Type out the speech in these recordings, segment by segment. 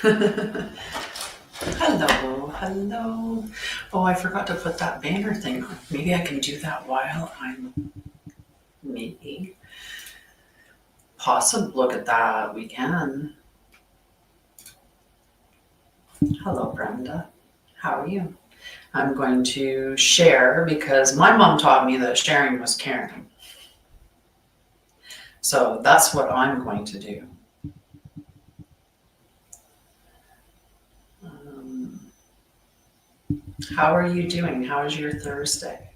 Hello, hello. Oh, I forgot to put that banner thing on. Maybe I can do that while I'm maybe. Possible. Look at that. We can. Hello, Brenda. How are you? I'm going to share because my mom taught me that sharing was caring. So that's what I'm going to do. Um, how are you doing? How is your Thursday?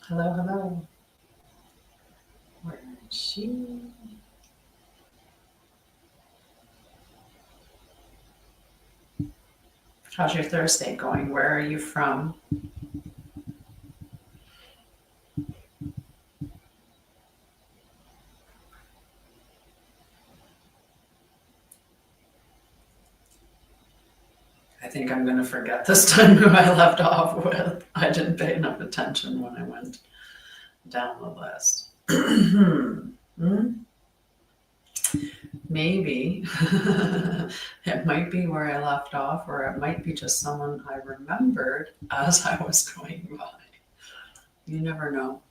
Hello, hello. Where is she? How's your Thursday going? Where are you from? I think I'm going to forget this time who I left off with. I didn't pay enough attention when I went down the list. Maybe it might be where I left off, or it might be just someone I remembered as I was going by. You never know.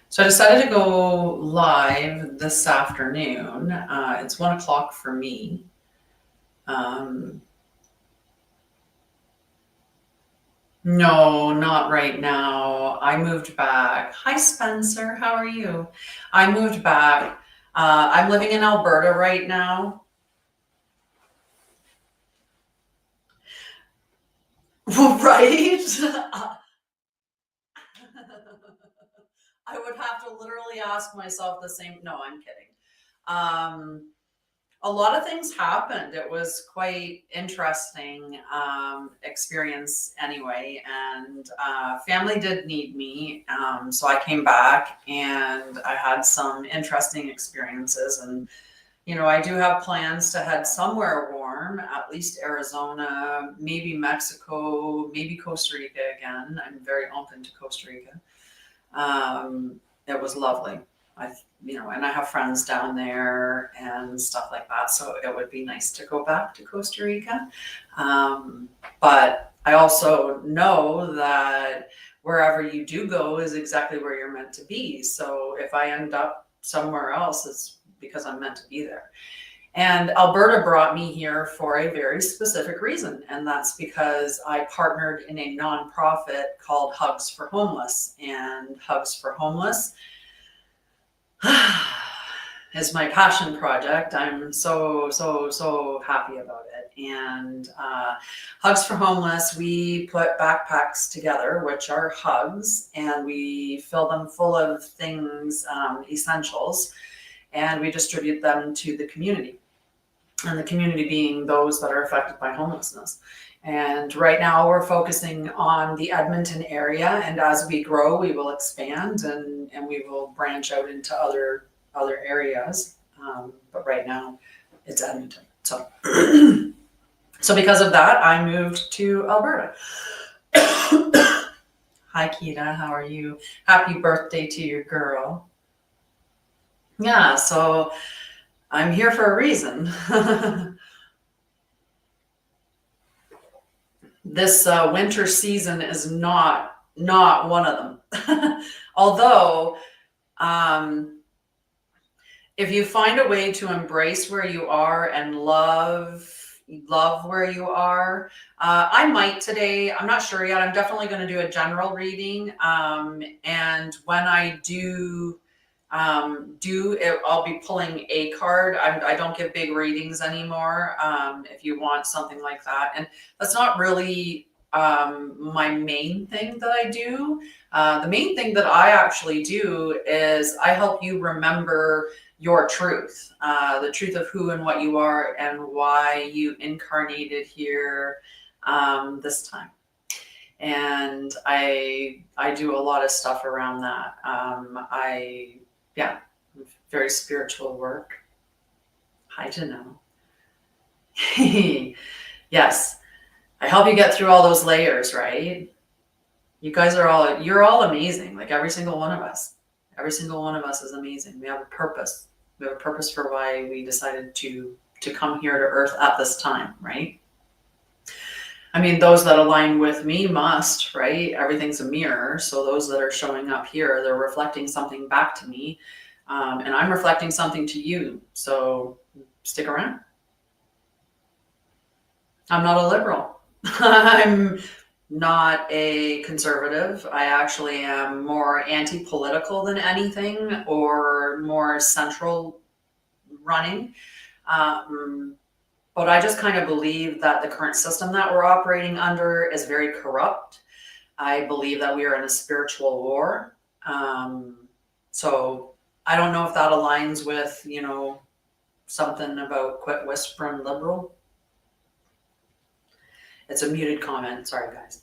So I decided to go live this afternoon. It's 1 o'clock for me. No, not right now. I moved back. Hi, Spencer. How are you? I moved back. I'm living in Alberta right now. Right? I would have to literally ask myself the same. No, I'm kidding. Um, a lot of things happened. It was quite interesting experience anyway, and family did need me, so I came back and I had some interesting experiences. And I do have plans to head somewhere warm, at least Arizona, maybe Mexico, maybe Costa Rica again. I'm very open to Costa Rica. It was lovely. And I have friends down there and stuff like that. So it would be nice to go back to Costa Rica. But I also know that wherever you do go is exactly where you're meant to be. So if I end up somewhere else, it's because I'm meant to be there. And Alberta brought me here for a very specific reason, and that's because I partnered in a nonprofit called Hugs for Homeless. And Hugs for Homeless is my passion project. I'm so happy about it. And Hugs for Homeless, we put backpacks together, which are hugs, and we fill them full of things, essentials, and we distribute them to the community. And the community being those that are affected by homelessness. And right now we're focusing on the Edmonton area, and as we grow, we will expand and we will branch out into other areas. But right now it's Edmonton. So so because of that, I moved to Alberta. Hi, Kita, how are you? Happy birthday to your girl. Yeah, so I'm here for a reason. This winter season is not one of them. Although, if you find a way to embrace where you are and love where you are, I might today. I'm not sure yet. I'm definitely going to do a general reading, and when I do it, I'll be pulling a card. I don't give big readings anymore. If you want something like that, and that's not really my main thing that I do. The main thing that I actually do is I help you remember your truth, the truth of who and what you are and why you incarnated here this time. And I do a lot of stuff around that. Very spiritual work. Hi, Janelle. Yes, I help you get through all those layers, right? You guys are you're all amazing. Like every single one of us. Every single one of us is amazing. We have a purpose. We have a purpose for why we decided to come here to Earth at this time, right? I mean, those that align with me must, right? Everything's a mirror. So those that are showing up here, they're reflecting something back to me. And I'm reflecting something to you. So stick around. I'm not a liberal. I'm not a conservative. I actually am more anti-political than anything, or more central running. But I just kind of believe that the current system that we're operating under is very corrupt. I believe that we are in a spiritual war. So I don't know if that aligns with, something about quit whispering liberal. It's a muted comment. Sorry, guys.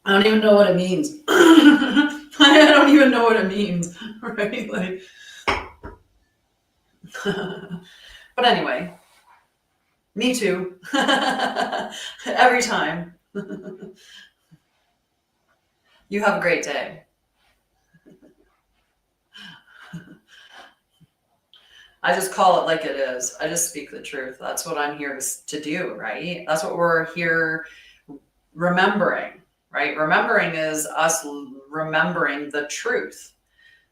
I don't even know what it means. I don't even know what it means, right? Like, but anyway, me too. Every time. You have a great day. I just call it like it is. I just speak the truth. That's what I'm here to do, right? That's what we're here remembering, right? Remembering is us remembering the truth,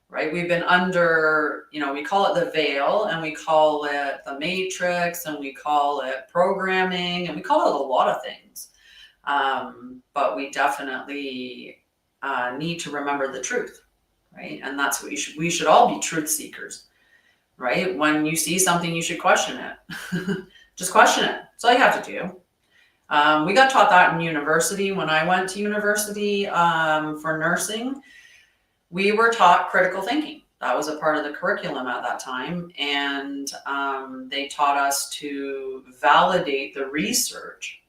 right? We've been under, we call it the veil, and we call it the matrix, and we call it programming, and we call it a lot of things. But we definitely need to remember the truth, right? And that's what we should all be truth seekers, right? When you see something, you should question it. Just question it. That's all you have to do. We got taught that in university. When I went to university for nursing, we were taught critical thinking. That was a part of the curriculum at that time. And they taught us to validate the research.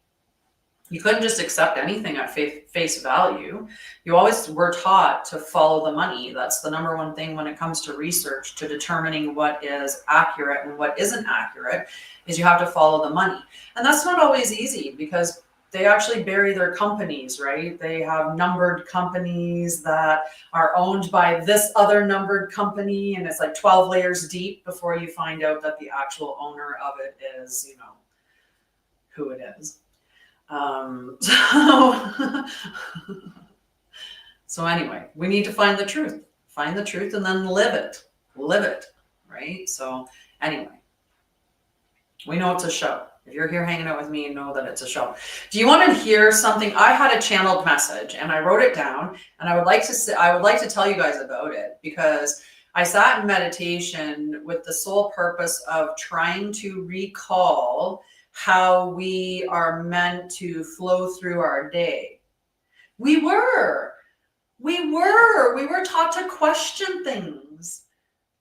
You couldn't just accept anything at face value. You always were taught to follow the money. That's the number one thing when it comes to research, to determining what is accurate and what isn't accurate, is you have to follow the money. And that's not always easy, because they actually bury their companies, right? They have numbered companies that are owned by this other numbered company, and it's like 12 layers deep before you find out that the actual owner of it is, who it is. So anyway, we need to find the truth and then live it, right? So anyway, we know it's a show. If you're here hanging out with me, you know that it's a show. Do you want to hear something? I had a channeled message and I wrote it down, and I would like to tell you guys about it, because I sat in meditation with the sole purpose of trying to recall how we are meant to flow through our day. We were taught to question things,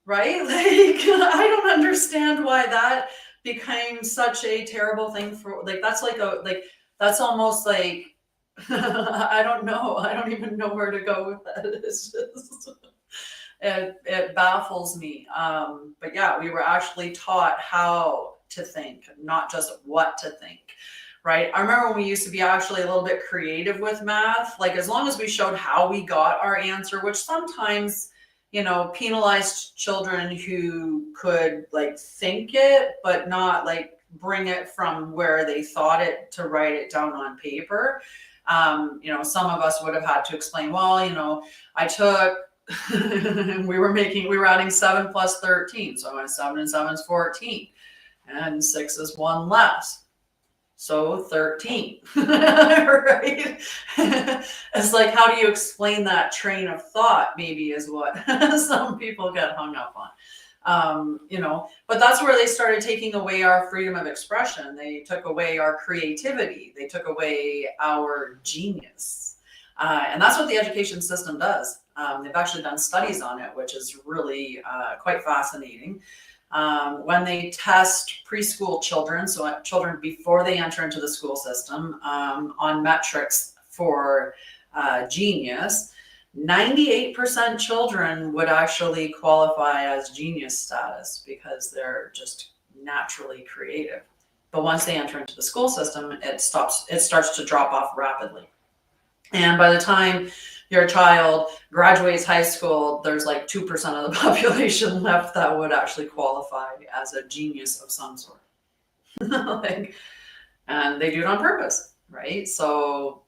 right? Like, I don't understand why that became such a terrible thing for, like, that's almost like, I don't know. I don't even know where to go with that. It's just, it baffles me. But yeah, we were actually taught how to think, not just what to think, right? I remember when we used to be actually a little bit creative with math, like as long as we showed how we got our answer, which sometimes, penalized children who could like think it, but not like bring it from where they thought it to write it down on paper. Some of us would have had to explain, well, I took, we were adding 7 plus 13. So I went 7 and 7 is 14. And 6 is 1 less. So 13, right? It's like, how do you explain that train of thought, maybe, is what some people get hung up on. But that's where they started taking away our freedom of expression. They took away our creativity. They took away our genius. And that's what the education system does. They've actually done studies on it, which is really quite fascinating. When they test preschool children, so children before they enter into the school system, on metrics for genius, 98% children would actually qualify as genius status because they're just naturally creative. But once they enter into the school system, it starts to drop off rapidly. And by the time your child graduates high school, there's like 2% of the population left that would actually qualify as a genius of some sort. Like, and they do it on purpose, right? So,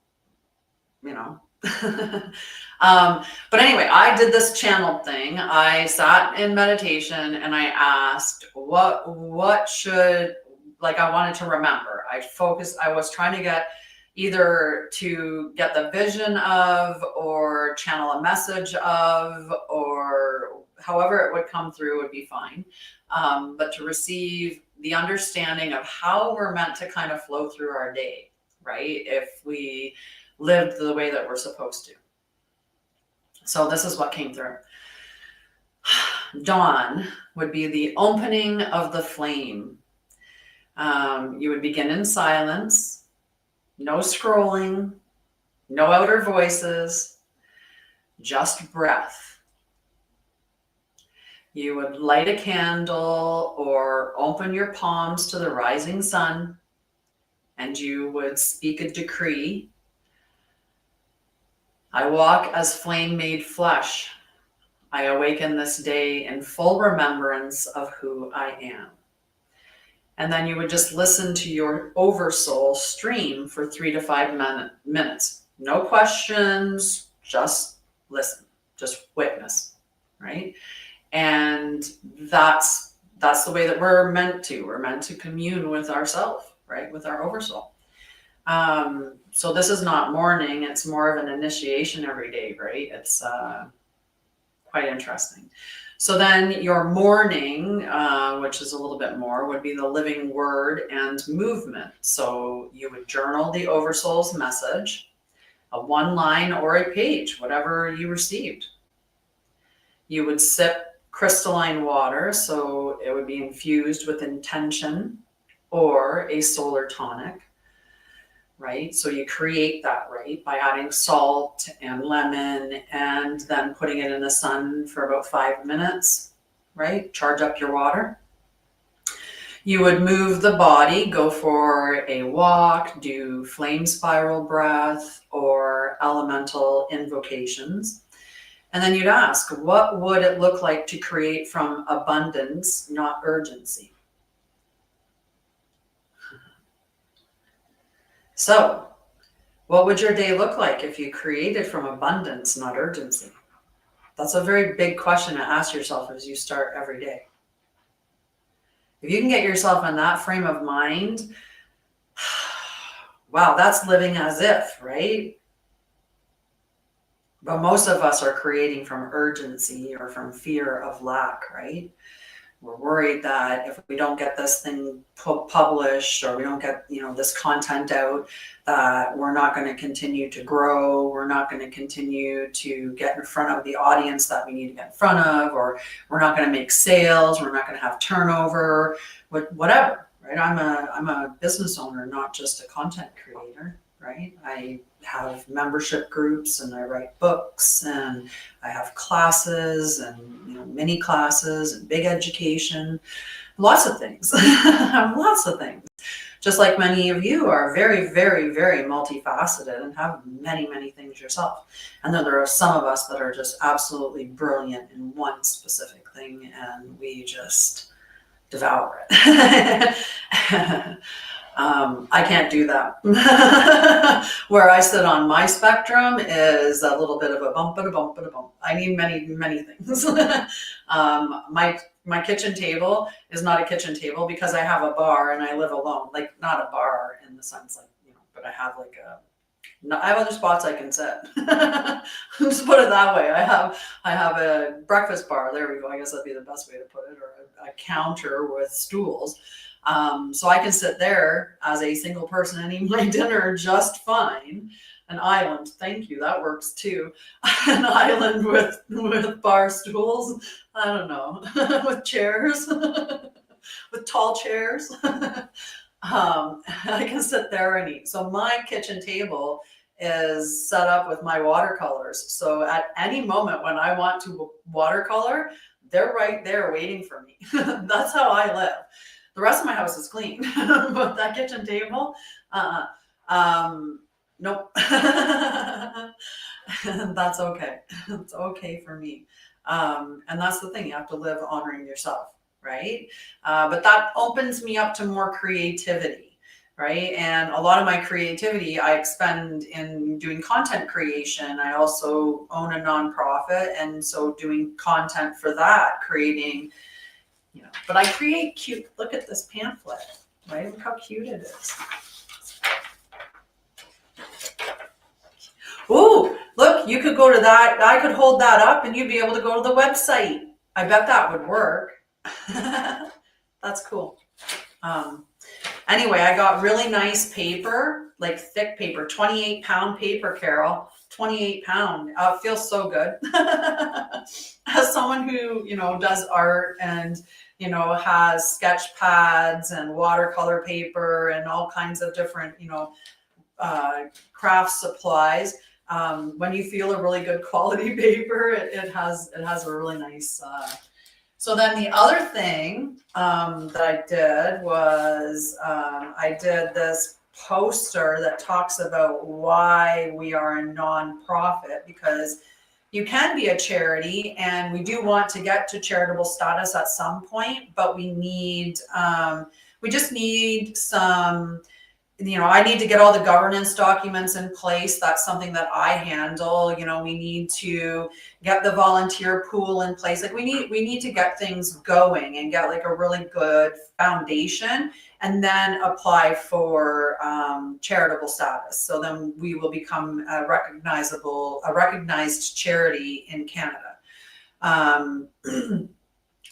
you know. But anyway, I did this channel thing. I sat in meditation and I asked what should, like, I wanted to remember. I was trying to get either to get the vision of, or channel a message of, or however it would come through would be fine. But to receive the understanding of how we're meant to kind of flow through our day, right? If we lived the way that we're supposed to. So this is what came through. Dawn would be the opening of the flame. You would begin in silence, no scrolling, no outer voices, just breath. You would light a candle or open your palms to the rising sun, and you would speak a decree. I walk as flame made flesh. I awaken this day in full remembrance of who I am. And then you would just listen to your oversoul stream for 3 to 5 minutes. No questions, just listen, just witness, right? And that's the way that we're meant to. We're meant to commune with ourselves, right? With our oversoul. So this is not morning, it's more of an initiation every day, right? It's quite interesting. So then your morning, which is a little bit more, would be the living word and movement. So you would journal the oversoul's message, a 1 line or a page, whatever you received. You would sip crystalline water, so it would be infused with intention or a solar tonic. Right? So you create that, right, by adding salt and lemon and then putting it in the sun for about 5 minutes, right? Charge up your water. You would move the body, go for a walk, do flame spiral breath or elemental invocations. And then you'd ask, what would it look like to create from abundance, not urgency? So, what would your day look like if you created from abundance, not urgency? That's a very big question to ask yourself as you start every day. If you can get yourself in that frame of mind, wow, that's living as if, right? But most of us are creating from urgency or from fear of lack, right? We're worried that if we don't get this thing published or we don't get, this content out, that we're not going to continue to grow. We're not going to continue to get in front of the audience that we need to get in front of, or we're not going to make sales. We're not going to have turnover, whatever, right? I'm a business owner, not just a content creator, right? I have membership groups and I write books and I have classes and mini classes and big education, lots of things. Lots of things. Just like many of you are very, very, very multifaceted and have many, many things yourself. And then there are some of us that are just absolutely brilliant in one specific thing and we just devour it. I can't do that. Where I sit on my spectrum is a little bit of a bump and a bump and a bump. I need many, many things. My kitchen table is not a kitchen table because I have a bar and I live alone. Like, not a bar in the sense but I have I have other spots I can sit. Just put it that way. I have a breakfast bar. There we go. I guess that'd be the best way to put it, or a counter with stools. So I can sit there as a single person and eat my dinner just fine. An island, thank you, that works too. An island with bar stools, I don't know, with chairs, with tall chairs. I can sit there and eat. So my kitchen table is set up with my watercolors. So at any moment when I want to watercolor, they're right there waiting for me. That's how I live. The rest of my house is clean, but that kitchen table, nope. That's okay. It's okay for me. And that's the thing, you have to live honoring yourself, right? But that opens me up to more creativity, right? And a lot of my creativity I expend in doing content creation. I also own a nonprofit, and so doing content for that, creating, but I create cute, look at this pamphlet, right? Look how cute it is. Ooh, look, you could go to that. I could hold that up and you'd be able to go to the website. I bet that would work. That's cool. Anyway, I got really nice paper, like thick paper, 28-pound paper, Carol. 28-pound. It feels so good. As someone who, does art and, has sketch pads and watercolor paper and all kinds of different, craft supplies. When you feel a really good quality paper, it has a really nice. So then the other thing that I did was I did this poster that talks about why we are a nonprofit, because you can be a charity and we do want to get to charitable status at some point, but we just need some, I need to get all the governance documents in place. That's something that I handle. We need to get the volunteer pool in place. Like we need to get things going and get like a really good foundation, and then apply for charitable status. So then we will become a recognized charity in Canada.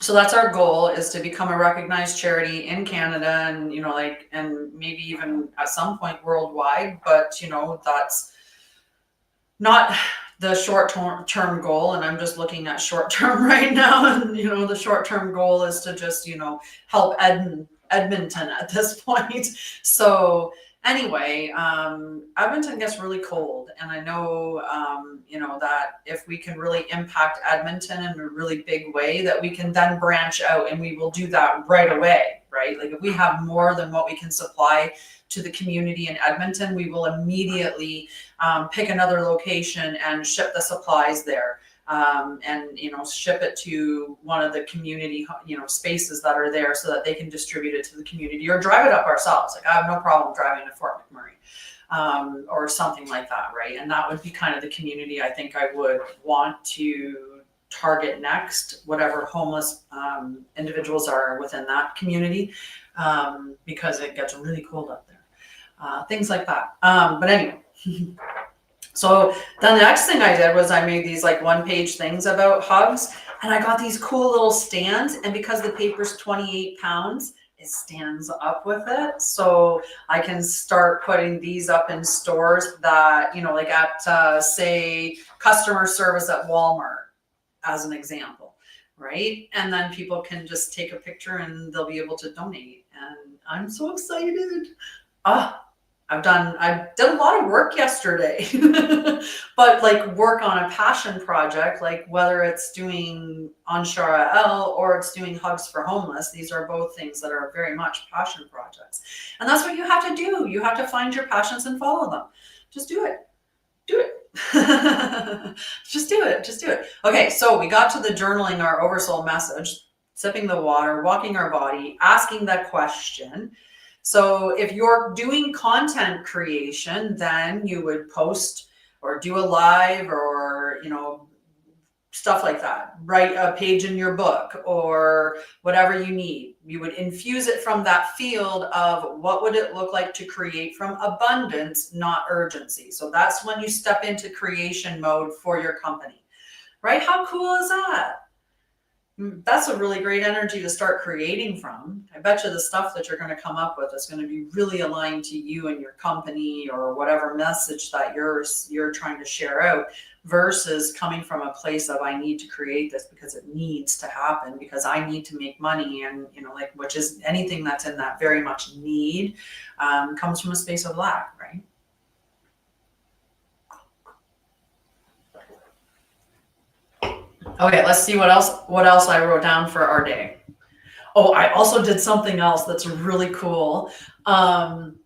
So that's our goal, is to become a recognized charity in Canada, and and maybe even at some point worldwide. But that's not the short-term goal, and I'm just looking at short-term right now. And the short-term goal is to just help Edmonton at this point. So anyway, Edmonton gets really cold, and I know that if we can really impact Edmonton in a really big way, that we can then branch out, and we will do that right away, right? Like if we have more than what we can supply to the community in Edmonton, we will immediately pick another location and ship the supplies there. And ship it to one of the community spaces that are there, so that they can distribute it to the community, or drive it up ourselves. Like I have no problem driving to Fort McMurray, or something like that, right? And that would be kind of the community I think I would want to target next, whatever homeless individuals are within that community, because it gets really cold up there, things like that. But anyway. So then the next thing I did was I made these like 1-page things about hugs, and I got these cool little stands, and because the paper's 28 pounds, it stands up with it. So I can start putting these up in stores that, like at say customer service at Walmart, as an example, right? And then people can just take a picture and they'll be able to donate. And I'm so excited. I did a lot of work yesterday, but like work on a passion project, like whether it's doing Anshara'El or it's doing Hugs for Homeless. These are both things that are very much passion projects. And that's what you have to do. You have to find your passions and follow them. Just do it. Do it. Just do it. Just do it. Okay, so we got to the journaling our oversoul message, sipping the water, walking our body, asking that question. So if you're doing content creation, then you would post or do a live, or, stuff like that. Write a page in your book or whatever you need. You would infuse it from that field of what would it look like to create from abundance, not urgency. So that's when you step into creation mode for your company, right? How cool is that? That's a really great energy to start creating from. I bet you the stuff that you're going to come up with is going to be really aligned to you and your company, or whatever message that you're trying to share out, versus coming from a place of I need to create this because it needs to happen, because I need to make money, and which is anything that's in that very much need, comes from a space of lack, right? Okay, let's see what else I wrote down for our day. Oh, I also did something else that's really cool. And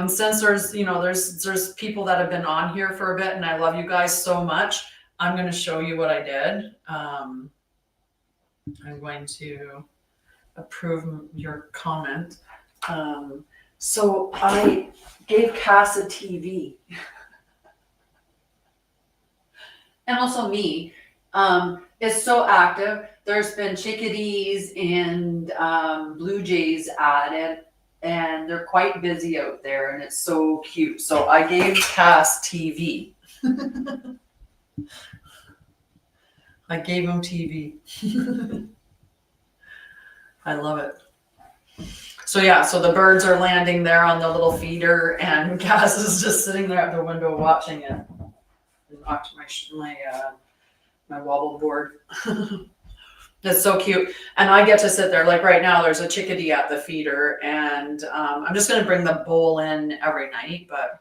since there's people that have been on here for a bit, and I love you guys so much, I'm going to show you what I did. I'm going to approve your comment. So I gave Cass a TV. And also me. It's so active. There's been chickadees and blue jays added, and they're quite busy out there, and it's so cute. So I gave Cass TV. I gave him TV. I love it. So yeah, so the birds are landing there on the little feeder, and Cass is just sitting there at the window watching it. Knocked my wobble board. That's so cute. And I get to sit there. Like right now, there's a chickadee at the feeder, and I'm just going to bring the bowl in every night. But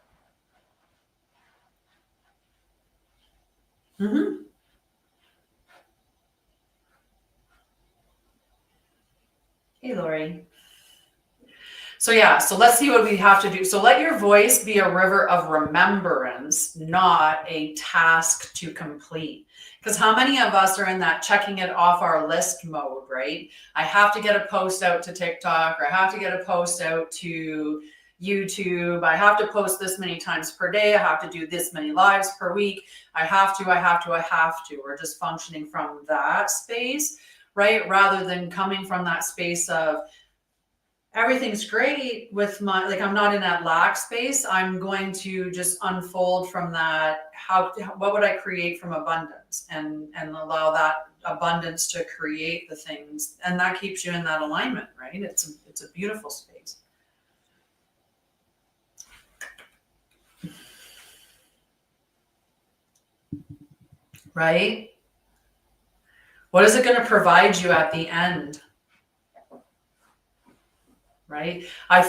Hey, Lori. So yeah, so let's see what we have to do. So let your voice be a river of remembrance, not a task to complete. Because how many of us are in that checking it off our list mode, right? I have to get a post out to TikTok, or I have to get a post out to YouTube. I have to post this many times per day. I have to do this many lives per week. I have to. We're just functioning from that space, right? Rather than coming from that space of, everything's great with my, like, I'm not in that lack space. I'm going to just unfold from that. What would I create from abundance, and allow that abundance to create the things, and that keeps you in that alignment, right? It's a beautiful space. Right? What is it going to provide you at the end? Right? I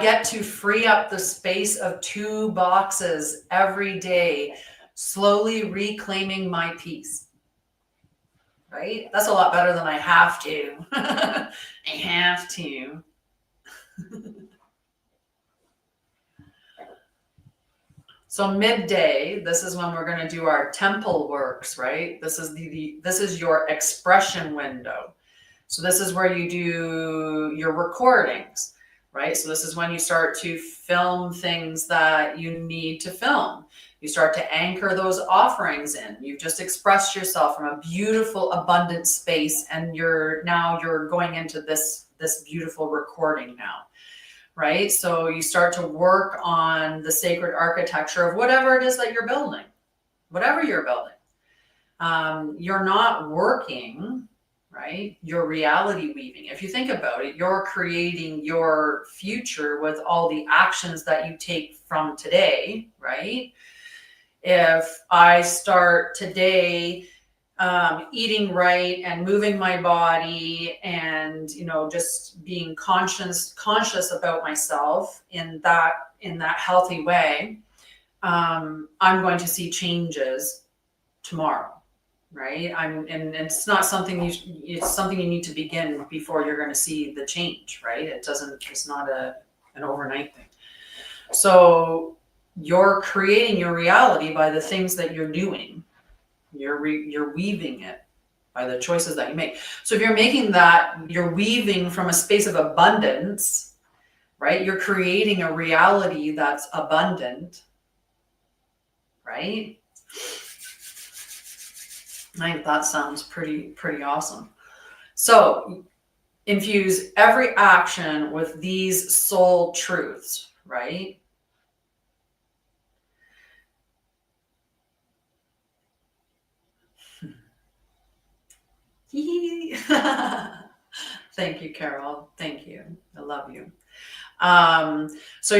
get to free up the space of 2 boxes every day, slowly reclaiming my peace. Right? That's a lot better than I have to. I have to. So midday, this is when we're going to do our temple works, right? This is your expression window. So this is where you do your recordings, right? So this is when you start to film things that you need to film. You start to anchor those offerings in. You've just expressed yourself from a beautiful, abundant space, and you're going into this beautiful recording now, right? So you start to work on the sacred architecture of whatever it is that you're building, whatever you're building. You're not working, right? You're reality weaving. If you think about it, you're creating your future with all the actions that you take from today, right? If I start today eating right and moving my body, and just being conscious about myself in that healthy way, I'm going to see changes tomorrow. Right? And it's not something it's something you need to begin before you're going to see the change, right? It's not an overnight thing. So you're creating your reality by the things that you're doing. You're weaving it by the choices that you make. So if you're making that, you're weaving from a space of abundance, right? You're creating a reality that's abundant, right? I think that sounds pretty awesome. So infuse every action with these soul truths, right? Thank you, Carol. Thank you. I love you. So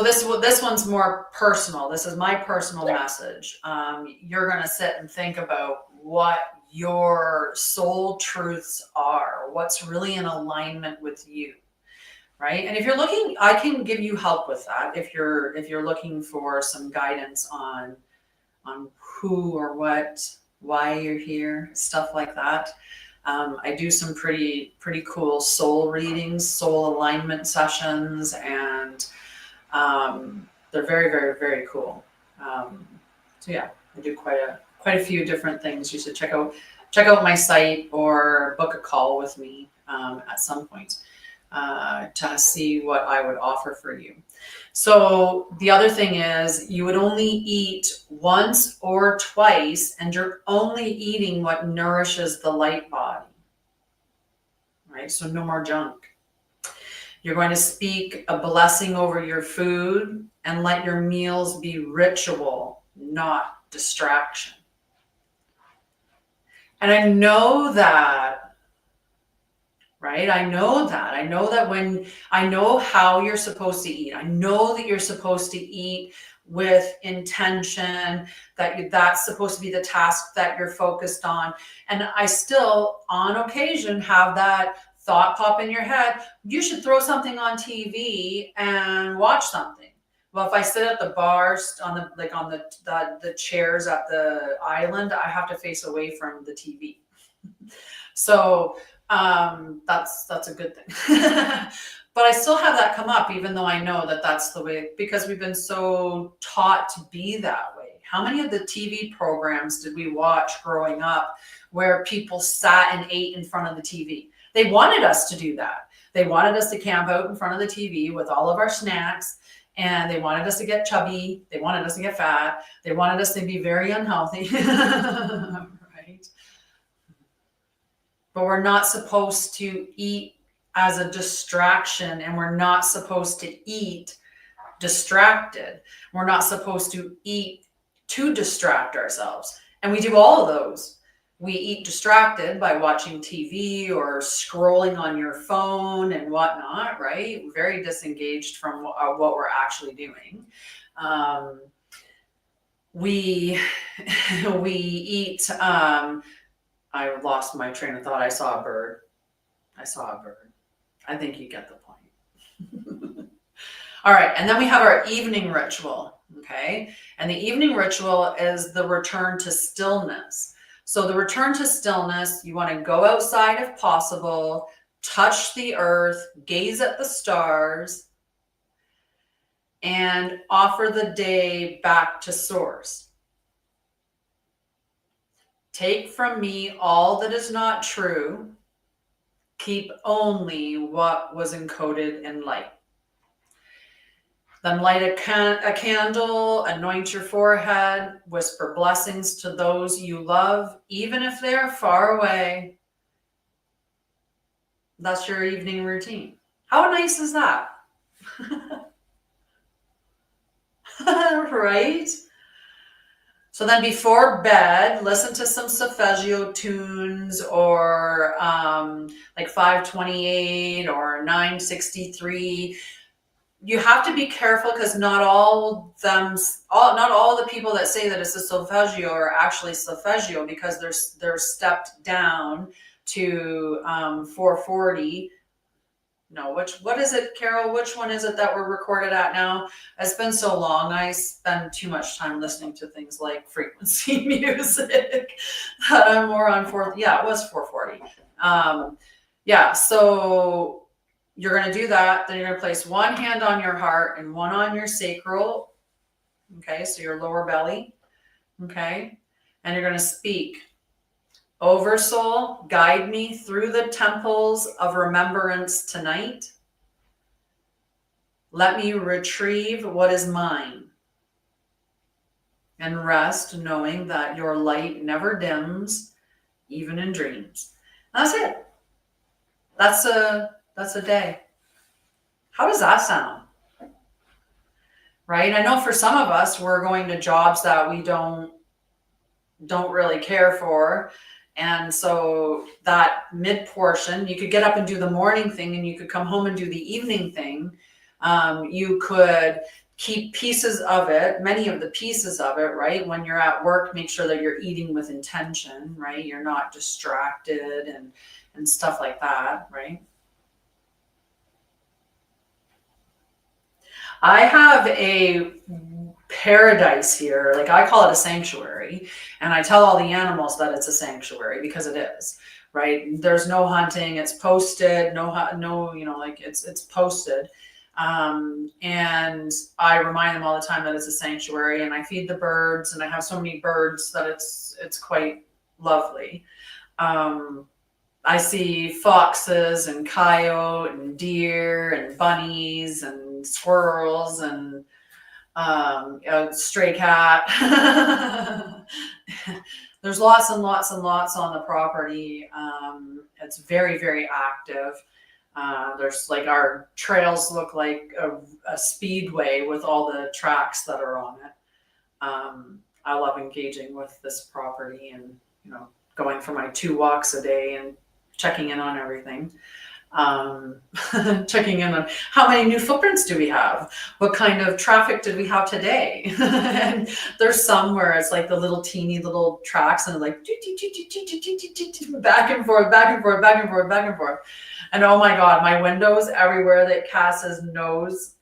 this one's more personal. This is my personal message. You're going to sit and think about what your soul truths are, what's really in alignment with you, right? And if you're looking, I can give you help with that. If you're looking for some guidance on who or what, why you're here, stuff like that. I do some pretty cool soul readings, soul alignment sessions, and they're very, very, very cool. So yeah, I do quite a few different things. You should check out my site or book a call with me at some point to see what I would offer for you. So the other thing is you would only eat once or twice, and you're only eating what nourishes the light body, right? So no more junk. You're going to speak a blessing over your food and let your meals be ritual, not distraction. And I know that, right? I know that when I know how you're supposed to eat, I know that you're supposed to eat with intention, that's supposed to be the task that you're focused on. And I still, on occasion, have that thought pop in your head, you should throw something on TV and watch something. Well, if I sit at the bars on the chairs at the island, I have to face away from the TV. So that's a good thing. But I still have that come up, even though I know that that's the way, because we've been so taught to be that way. How many of the TV programs did we watch growing up where people sat and ate in front of the TV? They wanted us to do that. They wanted us to camp out in front of the TV with all of our snacks, and they wanted us to get chubby. They wanted us to get fat. They wanted us to be very unhealthy. Right? But we're not supposed to eat as a distraction, and we're not supposed to eat distracted. We're not supposed to eat to distract ourselves. And we do all of those. We eat distracted by watching TV or scrolling on your phone and whatnot, right? Very disengaged from what we're actually doing. We eat. I lost my train of thought. I saw a bird. I think you get the point. All right. And then we have our evening ritual. Okay. And the evening ritual is the return to stillness. So the return to stillness, you want to go outside if possible, touch the earth, gaze at the stars, and offer the day back to source. Take from me all that is not true. Keep only what was encoded in light. Then light a candle, anoint your forehead, whisper blessings to those you love, even if they're far away. That's your evening routine. How nice is that? Right? So then before bed, listen to some solfeggio tunes or like 528 or 963. You have to be careful because not all the people that say that it's a solfeggio are actually solfeggio, because they're stepped down to 440. No, what is it, Carol? Which one is it that we're recorded at now? It's been so long. I spend too much time listening to things like frequency music that I'm more on it was 440. Yeah, so you're going to do that. Then you're going to place one hand on your heart and one on your sacral. Okay, so your lower belly. Okay, and you're going to speak. Oversoul, guide me through the temples of remembrance tonight. Let me retrieve what is mine and rest knowing that your light never dims, even in dreams. That's it. That's a day. How does that sound? Right? I know for some of us, we're going to jobs that we don't really care for. And so that mid portion, you could get up and do the morning thing, and you could come home and do the evening thing. You could keep pieces of it, many of the pieces of it, right? When you're at work, make sure that you're eating with intention, right? You're not distracted and stuff like that, right? I have a paradise here. Like, I call it a sanctuary, and I tell all the animals that it's a sanctuary because it is, right? There's no hunting. It's posted. No, like it's posted. And I remind them all the time that it's a sanctuary, and I feed the birds, and I have so many birds that it's quite lovely. I see foxes and coyote and deer and bunnies and squirrels and stray cat. There's lots and lots and lots on the property. It's very, very active. There's like our trails look like a speedway with all the tracks that are on it. I love engaging with this property and, going for my 2 walks a day and checking in on everything. Checking in on how many new footprints do we have? What kind of traffic did we have today? And there's some where it's like the little teeny little tracks and like back and forth, back and forth, back and forth, back and forth. And oh my God, my windows everywhere that Cass's nose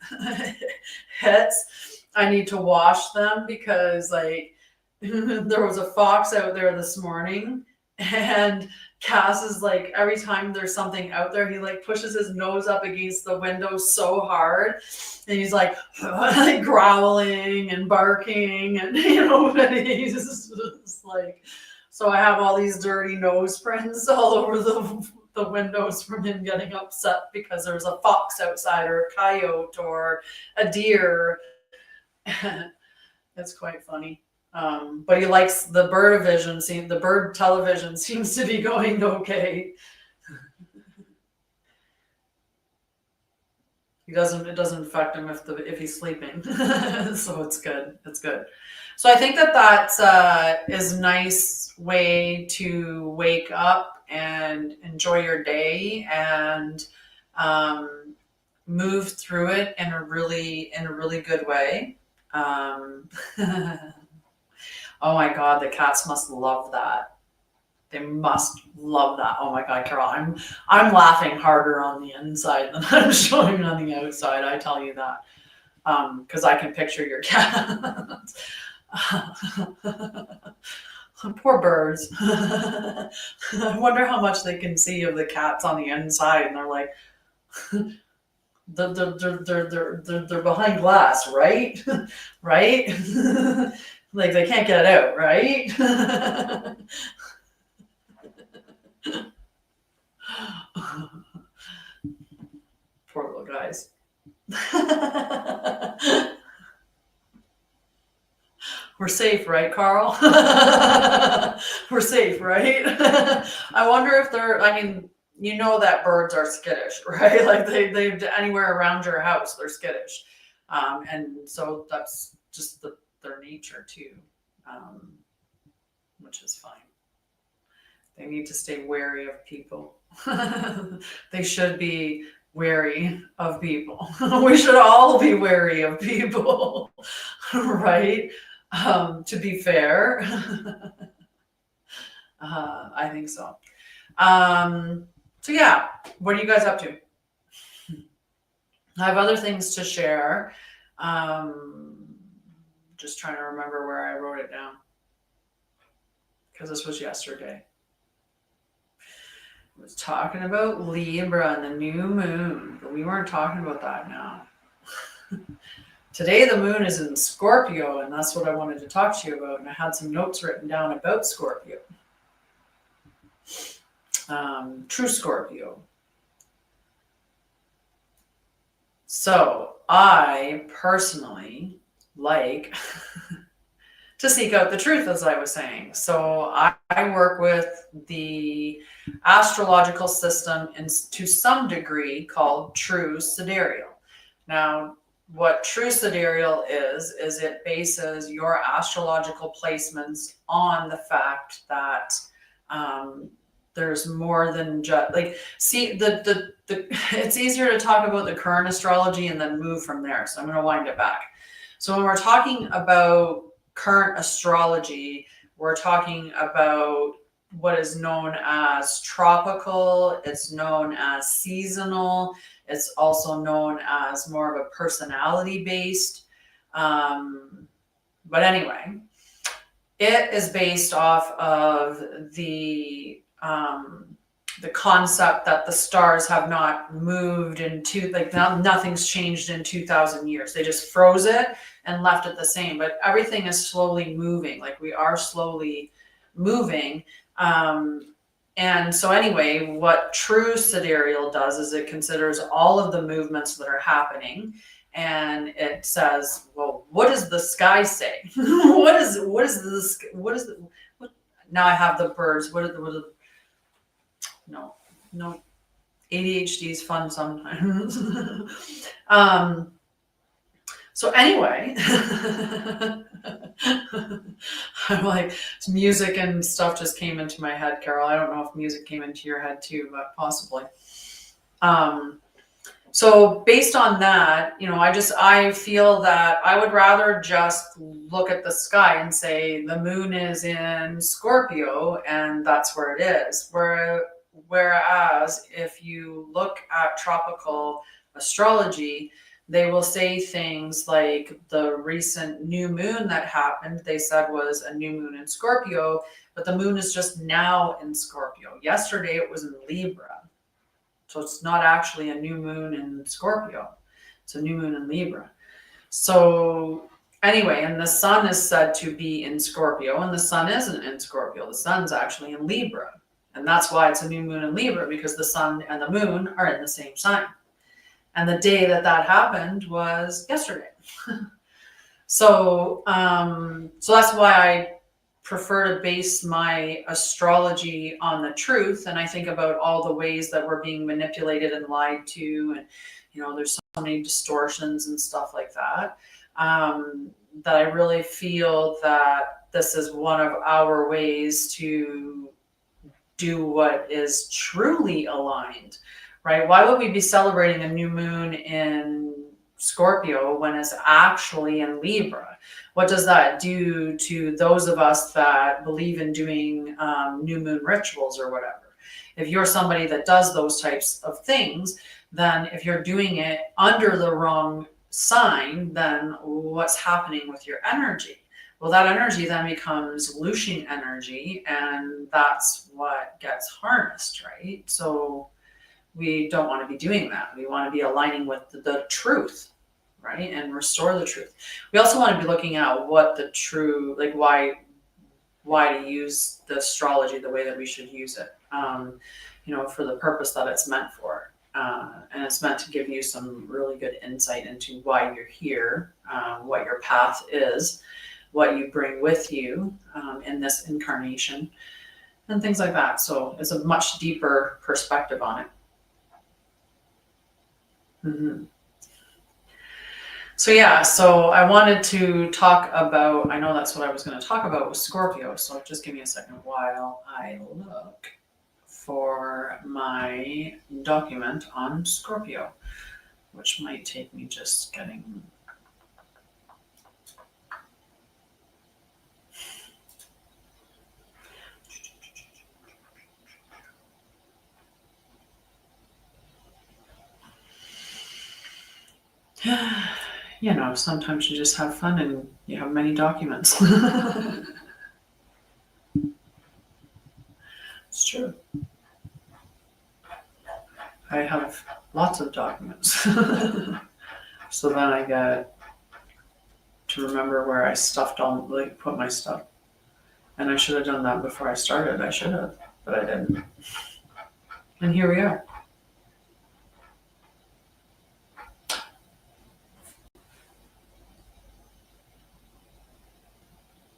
hits, I need to wash them because like there was a fox out there this morning, and Cass is like, every time there's something out there, he like pushes his nose up against the window so hard, and he's like growling and barking, and he's just like, so I have all these dirty nose prints all over the windows from him getting upset because there's a fox outside or a coyote or a deer. It's quite funny. But he likes the bird vision. The bird television seems to be going okay. It doesn't affect him if he's sleeping. So it's good. It's good. So I think that is a nice way to wake up and enjoy your day and move through it in a really good way. Oh my God, the cats must love that. They must love that. Oh my God, Carol, I'm laughing harder on the inside than I'm showing on the outside. I tell you that, because I can picture your cats. Poor birds. I wonder how much they can see of the cats on the inside, and they're like, they're behind glass, right? Right? Like they can't get it out, right? Poor little guys. We're safe, right, Carl? We're safe, right? I wonder if that birds are skittish, right? Like they anywhere around your house, they're skittish. And so that's just their nature too, which is fine. They need to stay wary of people. They should be wary of people. We should all be wary of people, right? To be fair. I think so. So yeah, what are you guys up to? I have other things to share. Just trying to remember where I wrote it down, because this was yesterday. I was talking about Libra and the new moon, but we weren't talking about that now. Today the moon is in Scorpio, and that's what I wanted to talk to you about, and I had some notes written down about Scorpio. True Scorpio. So I personally like to seek out the truth, as I was saying. So I work with the astrological system to some degree called True Sidereal. Now, what True Sidereal is it bases your astrological placements on the fact that there's more than just it's easier to talk about the current astrology and then move from there. So I'm going to wind it back. So when we're talking about current astrology, we're talking about what is known as tropical. It's known as seasonal. It's also known as more of a personality based. But anyway, it is based off of the the concept that the stars have not moved nothing's changed in 2000 years. They just froze it and left it the same, but everything is slowly moving. Like we are slowly moving. And so anyway, what true sidereal does is it considers all of the movements that are happening, and it says, well, what does the sky say? what is the, what, now I have the birds. No, ADHD is fun sometimes. So anyway, I'm like, music and stuff just came into my head, Carol. I don't know if music came into your head too, but possibly. So based on that, I feel that I would rather just look at the sky and say the moon is in Scorpio and that's where it is. Whereas if you look at tropical astrology, they will say things like the recent new moon that happened, they said was a new moon in Scorpio, but the moon is just now in Scorpio. Yesterday it was in Libra. So it's not actually a new moon in Scorpio. It's a new moon in Libra. So anyway, and the sun is said to be in Scorpio, and the sun isn't in Scorpio. The sun's actually in Libra. And that's why it's a new moon in Libra, because the sun and the moon are in the same sign. And the day that happened was yesterday. So that's why I prefer to base my astrology on the truth. And I think about all the ways that we're being manipulated and lied to. And, there's so many distortions and stuff like that, that I really feel that this is one of our ways to do what is truly aligned, right? Why would we be celebrating a new moon in Scorpio when it's actually in Libra? What does that do to those of us that believe in doing new moon rituals or whatever? If you're somebody that does those types of things, then if you're doing it under the wrong sign, then what's happening with your energy? Well, that energy then becomes Lucian energy, and that's what gets harnessed, right? So we don't want to be doing that. We want to be aligning with the truth, right? And restore the truth. We also want to be looking at what the true, like why to use the astrology the way that we should use it, for the purpose that it's meant for. And it's meant to give you some really good insight into why you're here, what your path is, what you bring with you in this incarnation, and things like that. So it's a much deeper perspective on it. Mm-hmm. So I wanted to talk about, I know that's what I was going to talk about with Scorpio, so just give me a second while I look for my document on Scorpio, which might take me just getting... sometimes you just have fun and you have many documents. It's true. I have lots of documents. So then I get to remember where I put my stuff. And I should have done that before I started. I should have, but I didn't. And here we are.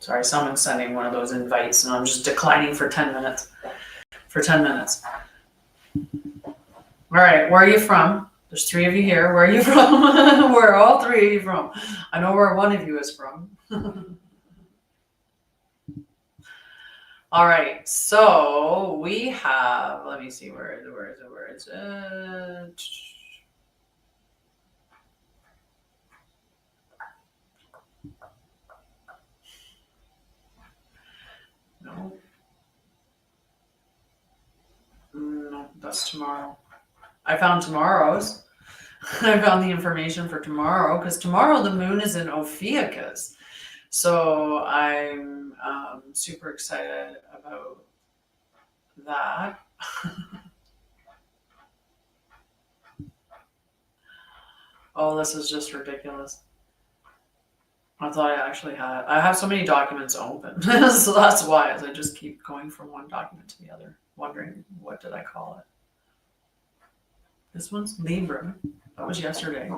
Sorry, someone's sending one of those invites and I'm just declining for 10 minutes. All right, where are you from? There's 3 of you here. Where are you from? Where are all 3 of you from? I know where one of you is from. All right, so we have, let me see, where is it? No, that's tomorrow. I found tomorrow's. I found the information for tomorrow, because tomorrow the moon is in Ophiuchus. So I'm super excited about that. Oh, this is just ridiculous. I thought I have so many documents open. So that's why, as I just keep going from one document to the other, wondering what did I call it. This one's Libra. That was yesterday.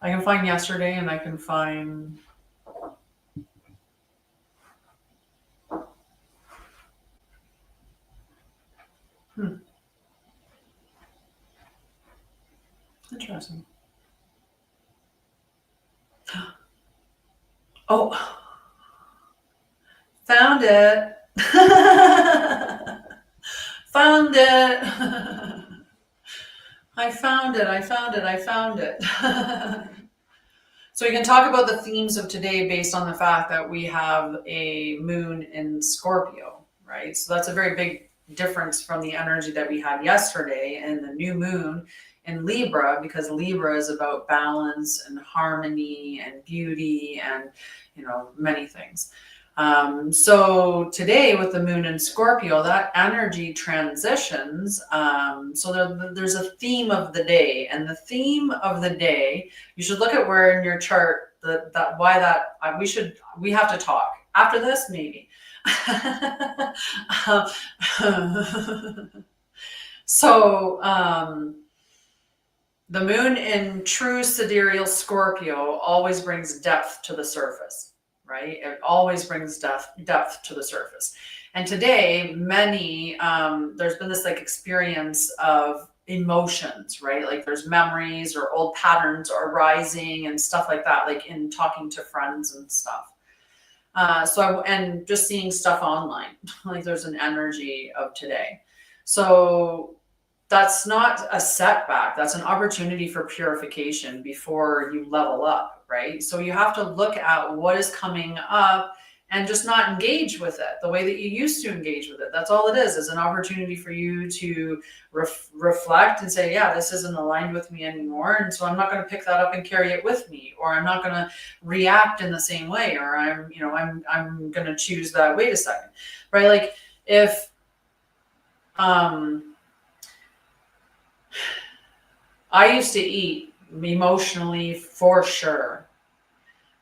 I can find yesterday and I can find interesting. Oh, found it. Found it. I found it. I found it. I found it. So we can talk about the themes of today based on the fact that we have a moon in Scorpio, right? So that's a very big difference from the energy that we had yesterday and the new moon in Libra, because Libra is about balance and harmony and beauty and, many things. So today with the moon in Scorpio, that energy transitions. So there's a theme of the day, and the theme of the day, you should look at where in your chart we have to talk after this, maybe. So the moon in true sidereal Scorpio always brings depth to the surface. Right? It always brings depth to the surface. And today, there's been this experience of emotions, right? Like there's memories or old patterns arising and stuff like that, like in talking to friends and stuff. And just seeing stuff online, like there's an energy of today. So that's not a setback. That's an opportunity for purification before you level up, right? So you have to look at what is coming up and just not engage with it the way that you used to engage with it. That's all it is an opportunity for you to reflect and say, yeah, this isn't aligned with me anymore. And so I'm not going to pick that up and carry it with me, or I'm not going to react in the same way, or I'm going to choose that. Wait a second, right? Like if, I used to eat emotionally for sure.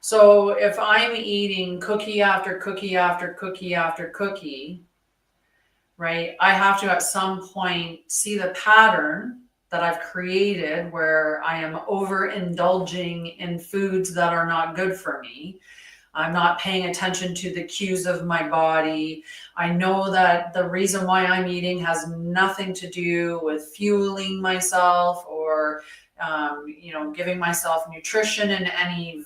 So if I'm eating cookie after cookie after cookie after cookie, right, I have to at some point see the pattern that I've created where I am overindulging in foods that are not good for me. I'm not paying attention to the cues of my body. I know that the reason why I'm eating has nothing to do with fueling myself or, giving myself nutrition in any in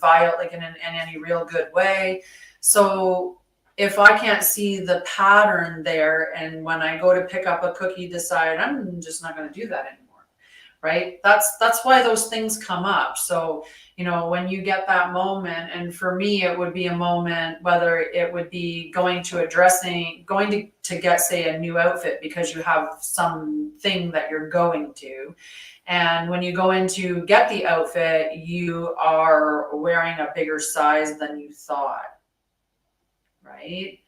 any real good way. So if I can't see the pattern there, and when I go to pick up a cookie, decide I'm just not going to do that anymore, right? That's why those things come up. So, when you get that moment, and for me, it would be a moment, whether it would be going to get, say, a new outfit because you have something that you're going to. And when you go in to get the outfit, you are wearing a bigger size than you thought, right?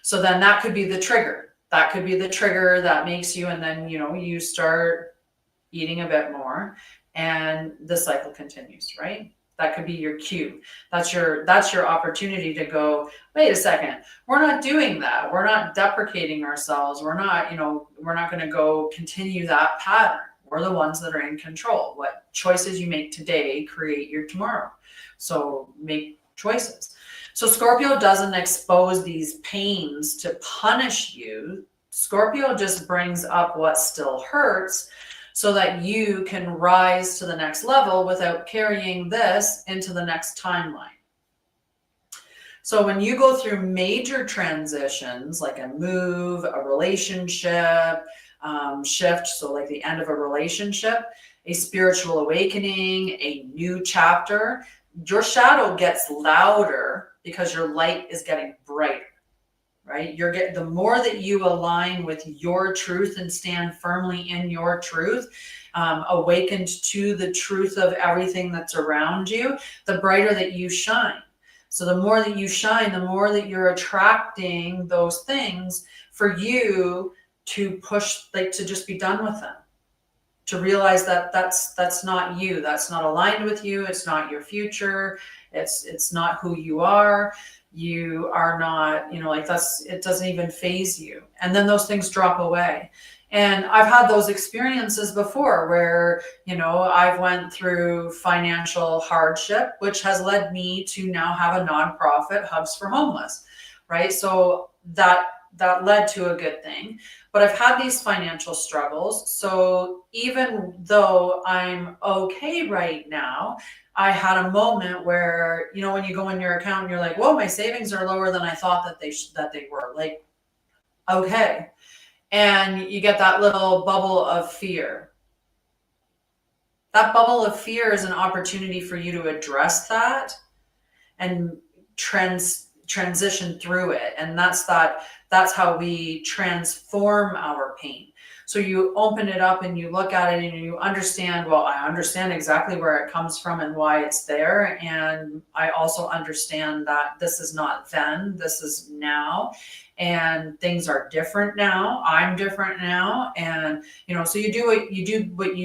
So then that could be the trigger. That could be the trigger that makes you, and then, you start eating a bit more and the cycle continues, right? That could be your cue. That's your opportunity to go, wait a second, we're not doing that. We're not deprecating ourselves. We're not going to go continue that pattern. We're the ones that are in control. What choices you make today create your tomorrow. So make choices. So Scorpio doesn't expose these pains to punish you. Scorpio just brings up what still hurts so that you can rise to the next level without carrying this into the next timeline. So when you go through major transitions, like a move, a relationship, shift, so like the end of a relationship, a spiritual awakening, a new chapter, your shadow gets louder because your light is getting brighter, right? The more that you align with your truth and stand firmly in your truth, awakened to the truth of everything that's around you, the brighter that you shine. So the more that you shine, the more that you're attracting those things for you to push, like to just be done with them, to realize that that's not you, that's not aligned with you, it's not your future, it's not who you are. You are not, like it doesn't even phase you. And then those things drop away. And I've had those experiences before where, I've went through financial hardship, which has led me to now have a nonprofit, Hubs for Homeless, right? So that led to a good thing. But I've had these financial struggles. So even though I'm okay right now, I had a moment where, when you go in your account and you're like, whoa, my savings are lower than I thought that they were. Like, okay. And you get that little bubble of fear. That bubble of fear is an opportunity for you to address that and transition through it. And that's how we transform our pain. So you open it up and you look at it and you understand, well, I understand exactly where it comes from and why it's there. And I also understand that this is not then, this is now. And things are different now. I'm different now. And, so you do what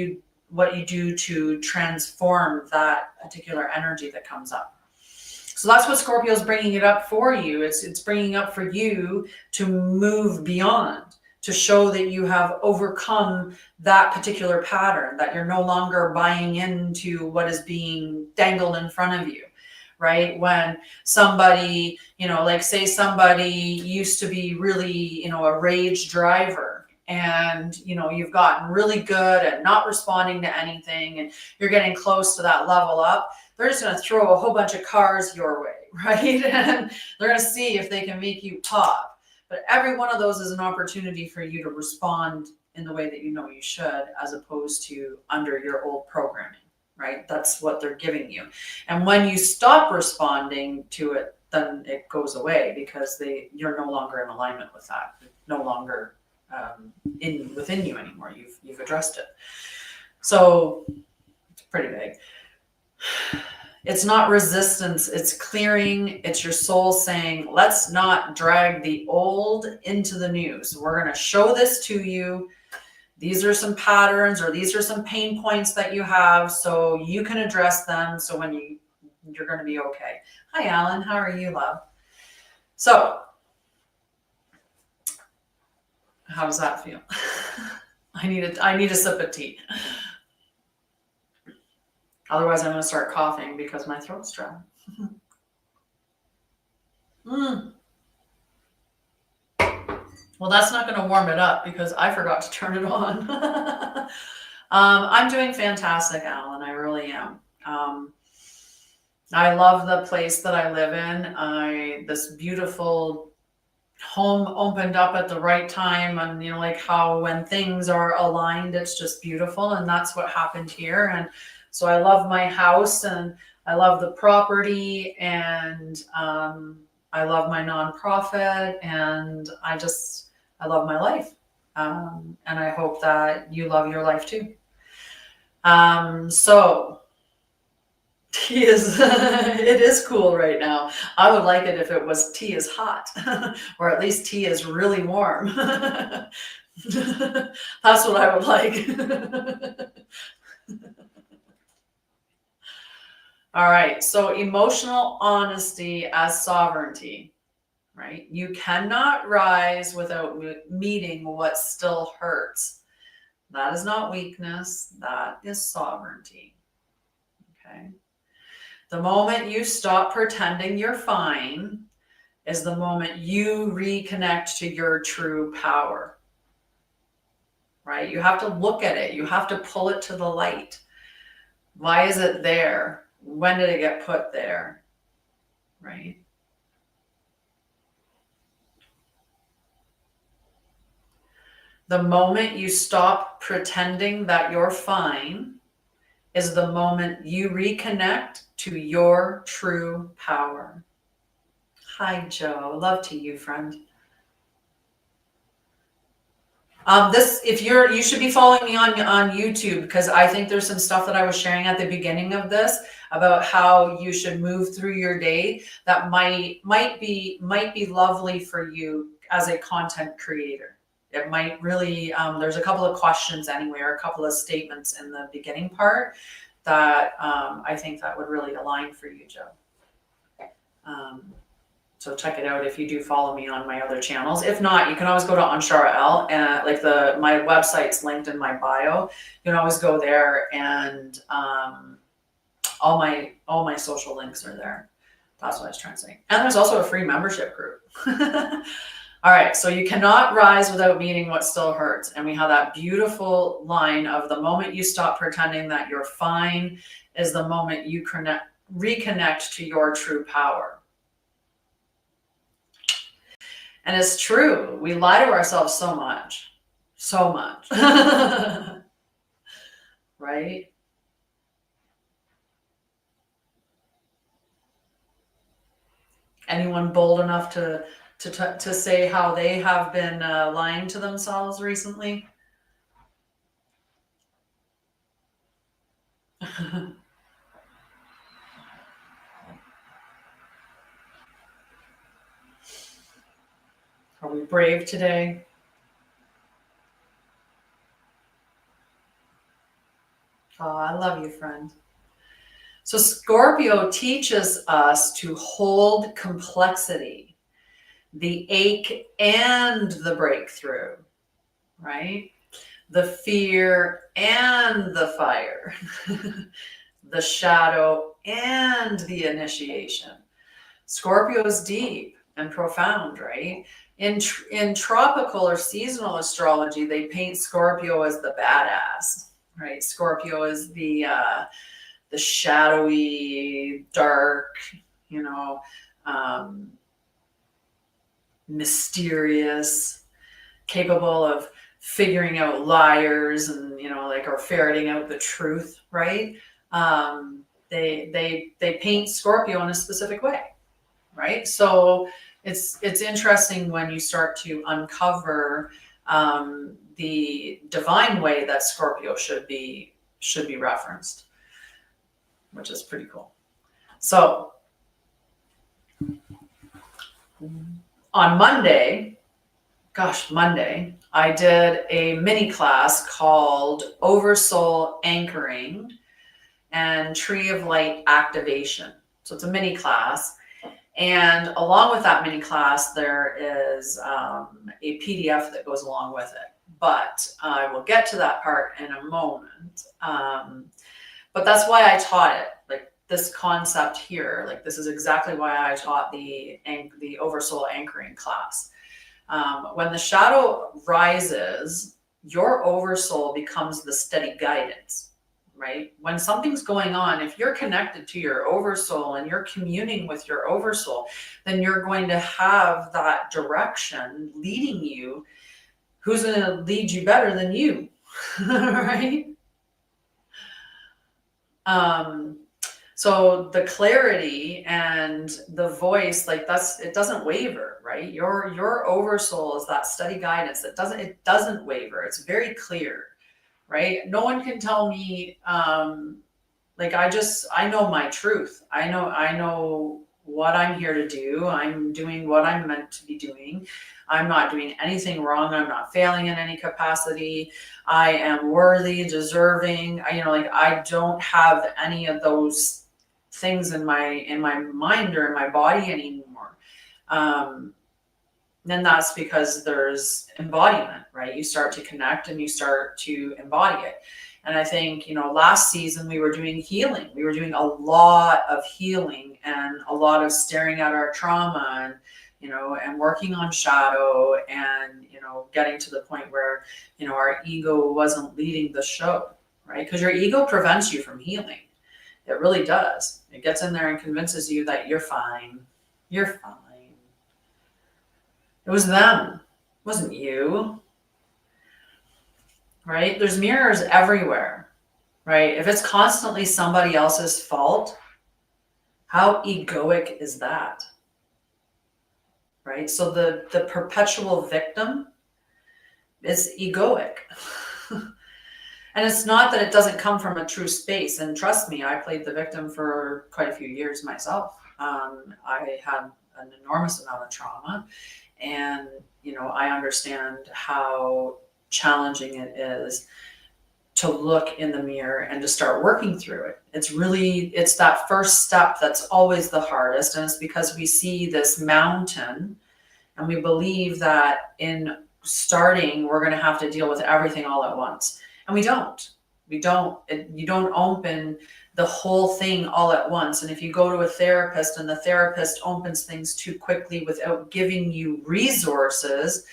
you do to transform that particular energy that comes up. So that's what Scorpio is bringing it up for you. It's bringing up for you to move beyond, to show that you have overcome that particular pattern, that you're no longer buying into what is being dangled in front of you, right? When somebody, like say somebody used to be really, a rage driver, and you've gotten really good at not responding to anything, and you're getting close to that level up, they're just going to throw a whole bunch of cars your way, right? And they're going to see if they can make you pop. But every one of those is an opportunity for you to respond in the way that you should, as opposed to under your old programming, right? That's what they're giving you. And when you stop responding to it, then it goes away, because you're no longer in alignment with that. It's no longer within you anymore. You've addressed it. So it's pretty big. It's not resistance, it's clearing. It's your soul saying, let's not drag the old into the new. So we're going to show this to you. These are some patterns, or these are some pain points that you have, so you can address them. So when you're going to be okay. Hi, Alan. How are you, love? So how does that feel? I need a sip of tea. Otherwise, I'm going to start coughing because my throat's dry. Well, that's not going to warm it up because I forgot to turn it on. I'm doing fantastic, Alan. I really am. I love the place that I live in. This beautiful home opened up at the right time, and like how when things are aligned, it's just beautiful. And that's what happened here. And so I love my house, and I love the property, and I love my nonprofit, and I love my life. And I hope that you love your life too. So tea it is cool right now. I would like it if it was tea is hot, or at least tea is really warm. That's what I would like. All right, so emotional honesty as sovereignty, right? You cannot rise without meeting what still hurts. That is not weakness, that is sovereignty, okay? The moment you stop pretending you're fine is the moment you reconnect to your true power, right? You have to look at it. You have to pull it to the light. Why is it there? When did it get put there? Right? The moment you stop pretending that you're fine is the moment you reconnect to your true power. Hi, Joe. Love to you, friend. You should be following me on YouTube, because I think there's some stuff that I was sharing at the beginning of this about how you should move through your day that might be lovely for you as a content creator. it might really, there's a couple of questions anyway, or a couple of statements in the beginning part that I think that would really align for you, Joe. So check it out if you do follow me on my other channels. If not, you can always go to Anshara'El, and like my website's linked in my bio. You can always go there, and all my social links are there. That's what I was trying to say. And there's also a free membership group. All right, so you cannot rise without meeting what still hurts. And we have that beautiful line of the moment you stop pretending that you're fine is the moment you reconnect to your true power. And it's true. We lie to ourselves so much. So much. Right? Anyone bold enough to say how they have been lying to themselves recently? Are we brave today? Oh, I love you, friend. So Scorpio teaches us to hold complexity, the ache and the breakthrough, right? The fear and the fire, the shadow and the initiation. Scorpio is deep and profound, right? In tropical or seasonal astrology, they paint Scorpio as the badass, right? Scorpio is the shadowy, dark, mysterious, capable of figuring out liars and or ferreting out the truth, right? They paint Scorpio in a specific way, right? So it's interesting when you start to uncover the divine way that Scorpio should be referenced, which is pretty cool. So on Monday, I did a mini class called Oversoul Anchoring and Tree of Light Activation. So it's a mini class. And along with that mini class, there is a PDF that goes along with it. But I will get to that part in a moment. But that's why I taught it. Like this concept here, like this is exactly why I taught the Oversoul Anchoring class. When the shadow rises, your oversoul becomes the steady guidance, right? When something's going on, if you're connected to your oversoul and you're communing with your oversoul, then you're going to have that direction leading you. Who's going to lead you better than you, right? So the clarity and the voice, like it doesn't waver, right? Your oversoul is that steady guidance it doesn't waver. It's very clear, right? No one can tell me, like I know my truth. I know what I'm here to do. I'm doing what I'm meant to be doing. I'm not doing anything wrong. I'm not failing in any capacity. I am worthy, deserving. I don't have any of those things in my mind or in my body anymore. Then that's because there's embodiment, right? You start to connect and you start to embody it. And I think, last season we were doing healing. We were doing a lot of healing and a lot of staring at our trauma and, and working on shadow and, getting to the point where, our ego wasn't leading the show, right? Because your ego prevents you from healing. It really does. It gets in there and convinces you that you're fine. You're fine. It was them. It wasn't you. Right? There's mirrors everywhere. Right? If it's constantly somebody else's fault, how egoic is that? Right? So the perpetual victim is egoic. And it's not that it doesn't come from a true space. And trust me, I played the victim for quite a few years myself. I had an enormous amount of trauma. And, I understand how challenging it is to look in the mirror and to start working through it. It's that first step that's always the hardest. And it's because we see this mountain and we believe that in starting, we're going to have to deal with everything all at once. And we don't. You don't open the whole thing all at once. And if you go to a therapist and the therapist opens things too quickly without giving you resources,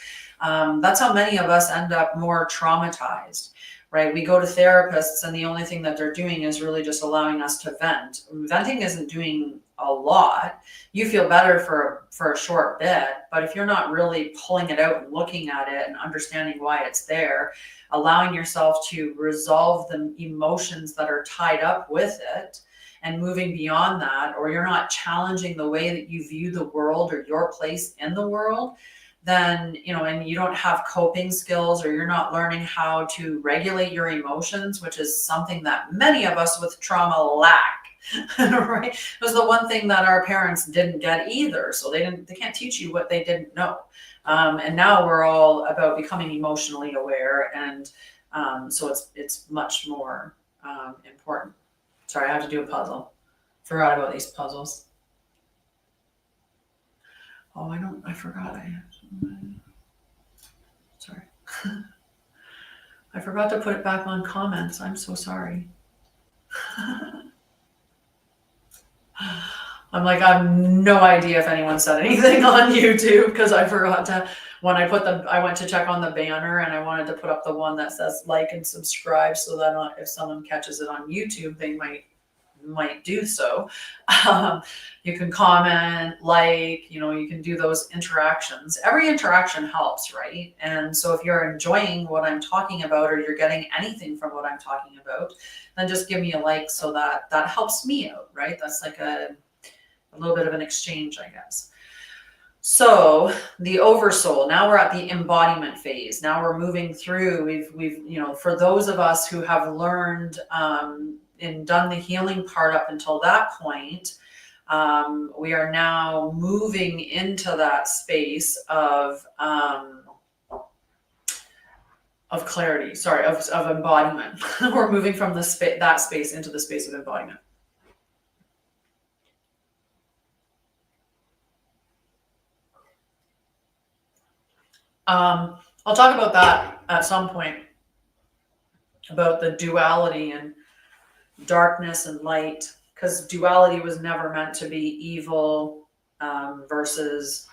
that's how many of us end up more traumatized. Right? We go to therapists and the only thing that they're doing is really just allowing us to vent. Venting isn't doing a lot. You feel better for a short bit, but if you're not really pulling it out and looking at it and understanding why it's there, allowing yourself to resolve the emotions that are tied up with it and moving beyond that, or you're not challenging the way that you view the world or your place in the world, then, and you don't have coping skills, or you're not learning how to regulate your emotions, which is something that many of us with trauma lack, right? It was the one thing that our parents didn't get either. So they can't teach you what they didn't know. And now we're all about becoming emotionally aware. And so it's much more important. Sorry, I have to do a puzzle. Forgot about these puzzles. Oh, I forgot. Sorry. I forgot to put it back on comments. I'm so sorry. I'm like, I have no idea if anyone said anything on YouTube because I forgot to, when I went to check on the banner and I wanted to put up the one that says like and subscribe so that if someone catches it on YouTube, they might do so. You can comment, you can do those interactions. Every interaction helps, right? And so if you're enjoying what I'm talking about or you're getting anything from what I'm talking about, then just give me a like so that helps me out, right? That's like a little bit of an exchange, I guess. So the oversoul, now we're at the embodiment phase. Now we're moving through, we've for those of us who have learned and done the healing part up until that point, we are now moving into that space of clarity, of embodiment. We're moving from that space into the space of embodiment. I'll talk about that at some point, about the duality and darkness and light, because duality was never meant to be evil versus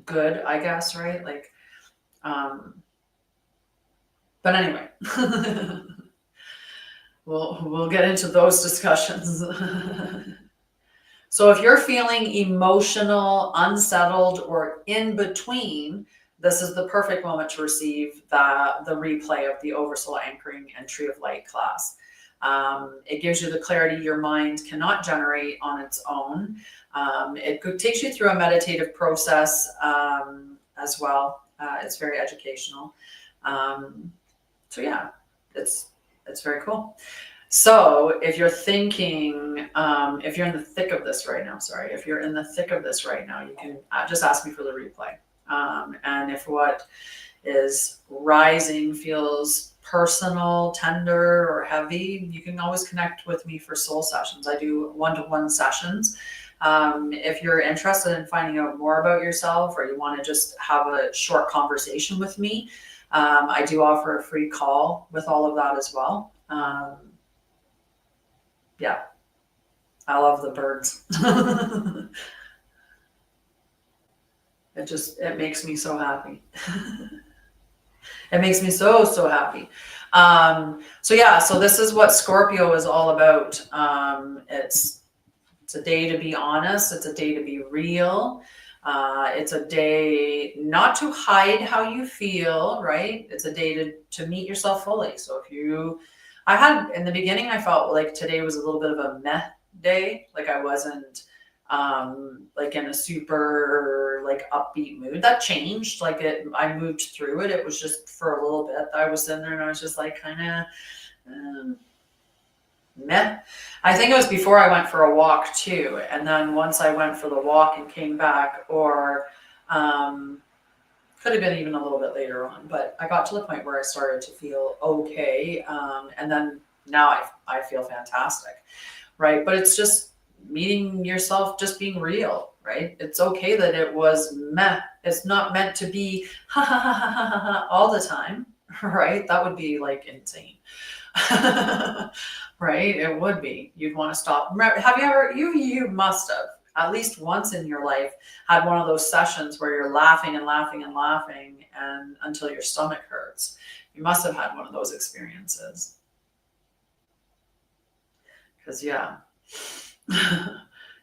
good, I guess, right? Like, but anyway, we'll get into those discussions. So if you're feeling emotional, unsettled, or in between, this is the perfect moment to receive the replay of the Oversoul Anchoring and Tree of Light class. It gives you the clarity your mind cannot generate on its own. It takes you through a meditative process as well. It's very educational. So yeah, it's very cool. So if you're thinking, if you're in the thick of this right now, if you're in the thick of this right now, you can just ask me for the replay. And if what is rising feels personal, tender, or heavy, you can always connect with me for soul sessions. I do one-to-one sessions. If you're interested in finding out more about yourself, or you want to just have a short conversation with me, I do offer a free call with all of that as well. Yeah, I love the birds. It makes me so happy. It makes me so happy. So this is what Scorpio is all about. It's a day to be honest. It's a day to be real. It's a day not to hide how you feel, right? It's a day to meet yourself fully. So in the beginning, I felt like today was a little bit of a meh day. Like I wasn't like in a super like upbeat mood. That changed. I moved through it. It was just for a little bit that I was in there and I was just like kind of meh. I think it was before I went for a walk too. And then once I went for the walk and came back, or Could have been even a little bit later on, but I got to the point where I started to feel okay. And then now I feel fantastic, right? But it's just meeting yourself, just being real, right? It's okay that it was meh. It's not meant to be ha ha ha ha ha ha all the time, right? That would be like insane. Right? It would be. You'd want to stop. Have you ever, you must have at least once in your life had one of those sessions where you're laughing and laughing and laughing and until your stomach hurts. You must have had one of those experiences. Because yeah,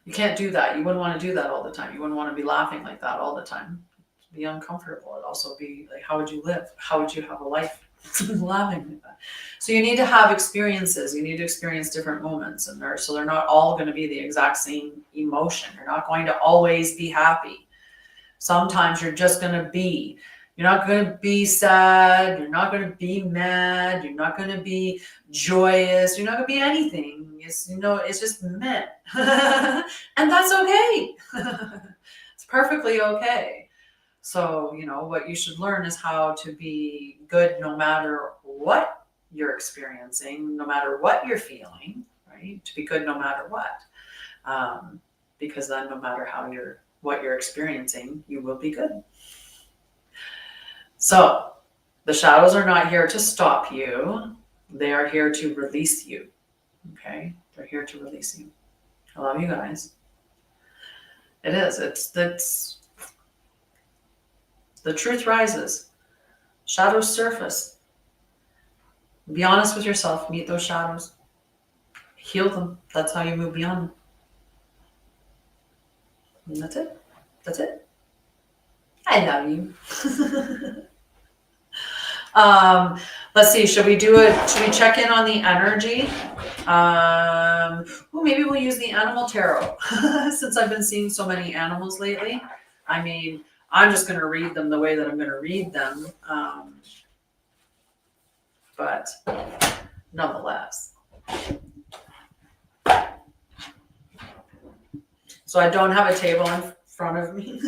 you can't do that. You wouldn't want to do that all the time. You wouldn't want to be laughing like that all the time. It'd be uncomfortable. It'd also be like, how would you live? How would you have a life? Laughing like that. So you need to have experiences. You need to experience different moments, and they're not all going to be the exact same emotion. You're not going to always be happy. Sometimes you're just going to be. You're not going to be sad. You're not going to be mad. You're not going to be joyous. You're not going to be anything. It's just meh. And that's okay. It's perfectly okay. So, what you should learn is how to be good no matter what you're experiencing, no matter what you're feeling, right? To be good no matter what. Because then no matter what you're experiencing, you will be good. So the shadows are not here to stop you. They are here to release you. Okay? They're here to release you. I love you guys. It is. It's the truth rises. Shadows surface. Be honest with yourself. Meet those shadows. Heal them. That's how you move beyond them. And that's it. That's it. I love you. Let's see. Should we check in on the energy? Maybe we'll use the animal tarot since I've been seeing so many animals lately. I mean, I'm just going to read them the way that I'm going to read them. But nonetheless. So I don't have a table in front of me.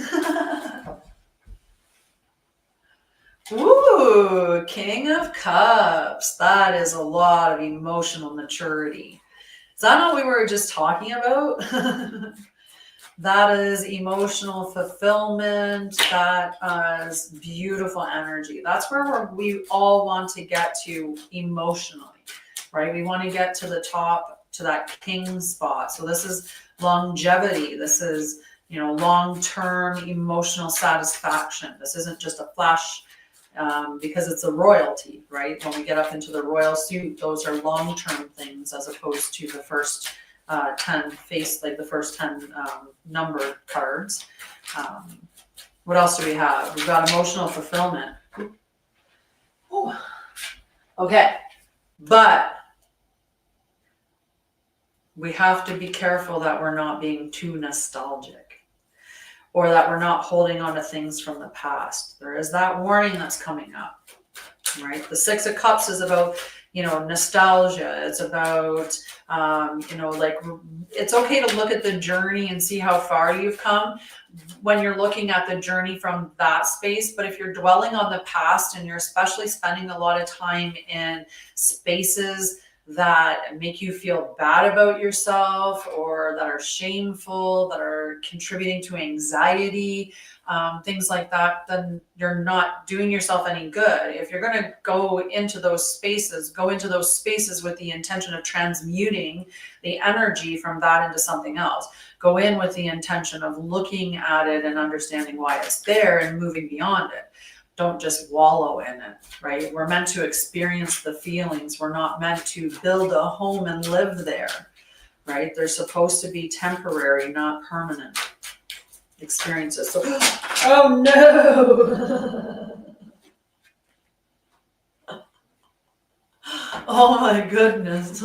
Ooh, King of Cups. That is a lot of emotional maturity. Is that not what we were just talking about? That is emotional fulfillment. That is beautiful energy. That's where we all want to get to emotionally, right? We want to get to the top, to that king spot. So this is longevity. This is, long-term emotional satisfaction. This isn't just a flash, because it's a royalty, right? When we get up into the royal suit, those are long-term things as opposed to the first 10 the first 10 number cards. What else do we have? We've got emotional fulfillment. Ooh. Okay, but we have to be careful that we're not being too nostalgic or that we're not holding on to things from the past. There is that warning that's coming up, right? The Six of Cups is about, nostalgia. It's about, it's okay to look at the journey and see how far you've come when you're looking at the journey from that space. But if you're dwelling on the past and you're especially spending a lot of time in spaces that make you feel bad about yourself or that are shameful, that are contributing to anxiety, things like that, then you're not doing yourself any good. If you're going to go into those spaces with the intention of transmuting the energy from that into something else. Go in with the intention of looking at it and understanding why it's there and moving beyond it. Don't just wallow in it, right? We're meant to experience the feelings. We're not meant to build a home and live there, right? They're supposed to be temporary, not permanent experiences. So, oh no! Oh my goodness.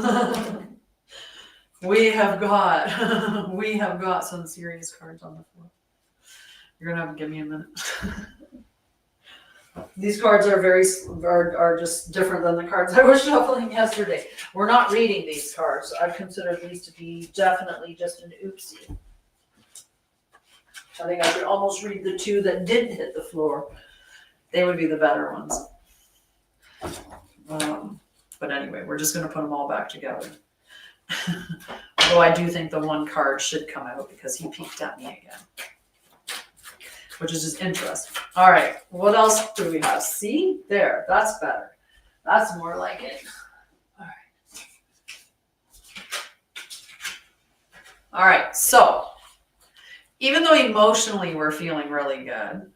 We have got some serious cards on the floor. You're gonna have to give me a minute. These cards are just different than the cards I was shuffling yesterday. We're not reading these cards. I consider these to be definitely just an oopsie. I think I should almost read the two that didn't hit the floor. They would be the better ones. But anyway, we're just going to put them all back together. Although I do think the one card should come out because he peeked at me again. Which is just interesting. All right, what else do we have? See? There, that's better. That's more like it. All right. All right, so even though emotionally we're feeling really good,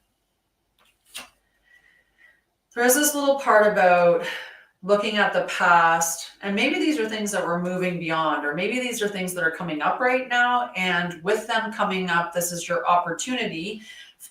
there's this little part about looking at the past, and maybe these are things that we're moving beyond, or maybe these are things that are coming up right now, and with them coming up, this is your opportunity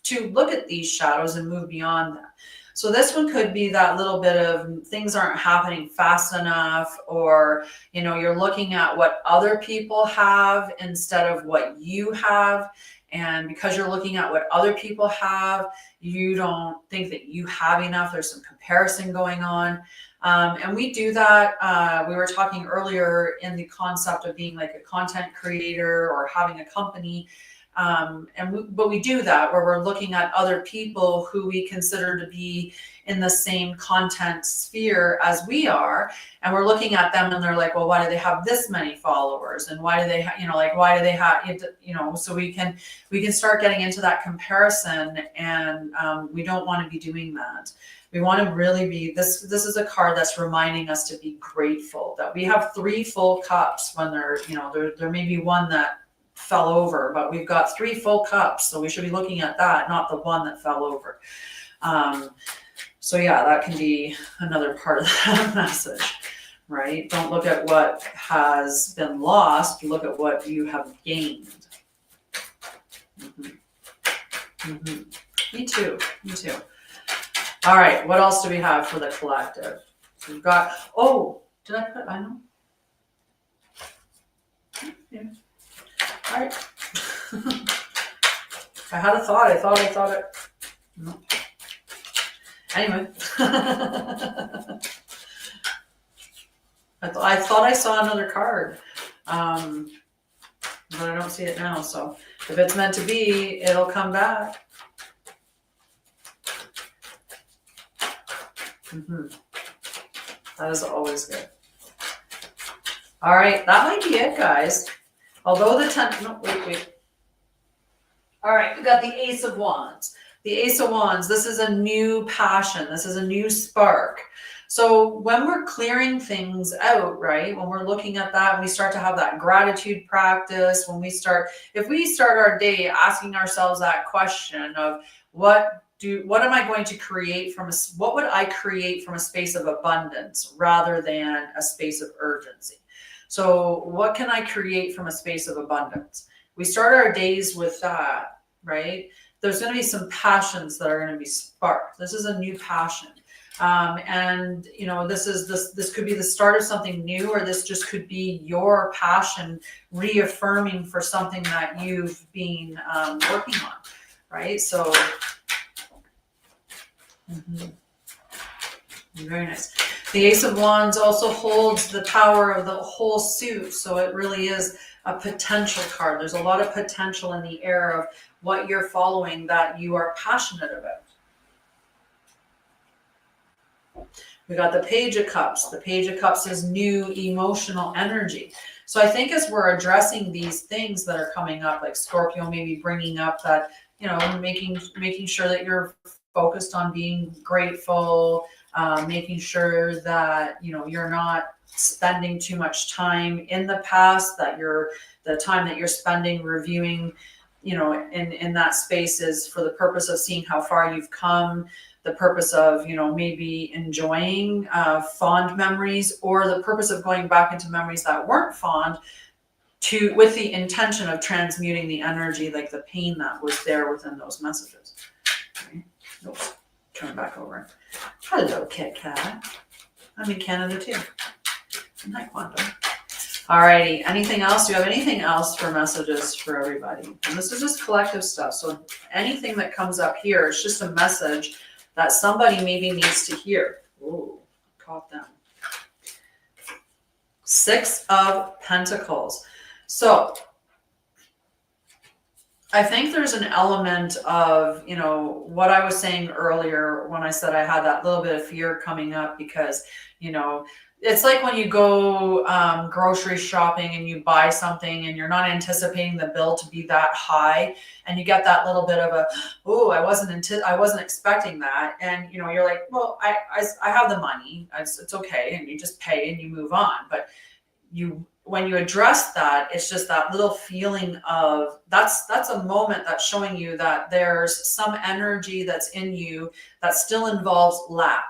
to look at these shadows and move beyond them. So this one could be that little bit of things aren't happening fast enough, or you're looking at what other people have instead of what you have. And because you're looking at what other people have, you don't think that you have enough. There's some comparison going on. And we do that. We were talking earlier in the concept of being like a content creator or having a company. But we do that where we're looking at other people who we consider to be in the same content sphere as we are, and we're looking at them and they're like, well, why do they have this many followers, and why do they why do they have so we can start getting into that comparison, and we don't want to be doing that. We want to really be, this is a card that's reminding us to be grateful that we have 3 full cups when there may be one that fell over, but we've got 3 full cups, so we should be looking at that, not the one that fell over. So yeah, that can be another part of that message, right? Don't look at what has been lost, look at what you have gained. Me too. All right, what else do we have for the collective? So we've got, did I put, I know. Yeah. All right. I had a thought. I thought it. No. Anyway. I thought I saw another card. But I don't see it now. So if it's meant to be, it'll come back. That is always good. All right, that might be it, guys. Although wait. All right, we got the Ace of Wands. The Ace of Wands, this is a new passion. This is a new spark. So when we're clearing things out, right, when we're looking at that, we start to have that gratitude practice. If we start our day asking ourselves that question of what am I going to create what would I create from a space of abundance rather than a space of urgency? So what can I create from a space of abundance? We start our days with that, right? There's going to be some passions that are going to be sparked. This is a new passion. And this could be the start of something new, or this just could be your passion reaffirming for something that you've been working on, right? So very nice. The Ace of Wands also holds the power of the whole suit. So it really is a potential card. There's a lot of potential in the air of what you're following that you are passionate about. We got the Page of Cups. The Page of Cups is new emotional energy. So I think as we're addressing these things that are coming up, like Scorpio maybe bringing up that, making sure that you're focused on being grateful, making sure that, you're not spending too much time in the past, that the time that you're spending reviewing, in that space is for the purpose of seeing how far you've come, the purpose of, maybe enjoying fond memories, or the purpose of going back into memories that weren't fond with the intention of transmuting the energy, like the pain that was there within those messages. Okay. Oops. Turn back over. Hello, Kit Kat. I'm in Canada too. Hi, Quantum. Alrighty. Anything else? Do you have anything else for messages for everybody? And this is just collective stuff. So anything that comes up here is just a message that somebody maybe needs to hear. Ooh, caught them. 6 of Pentacles. So I think there's an element of, you know, what I was saying earlier when I said I had that little bit of fear coming up because, you know, it's like when you go grocery shopping and you buy something and you're not anticipating the bill to be that high, and you get that little bit of a, oh, I wasn't expecting that, and you know, you're like, well, I have the money, it's okay, and you just pay and you move on. But you, when you address that, it's just that little feeling of that's a moment that's showing you that there's some energy that's in you that still involves lack.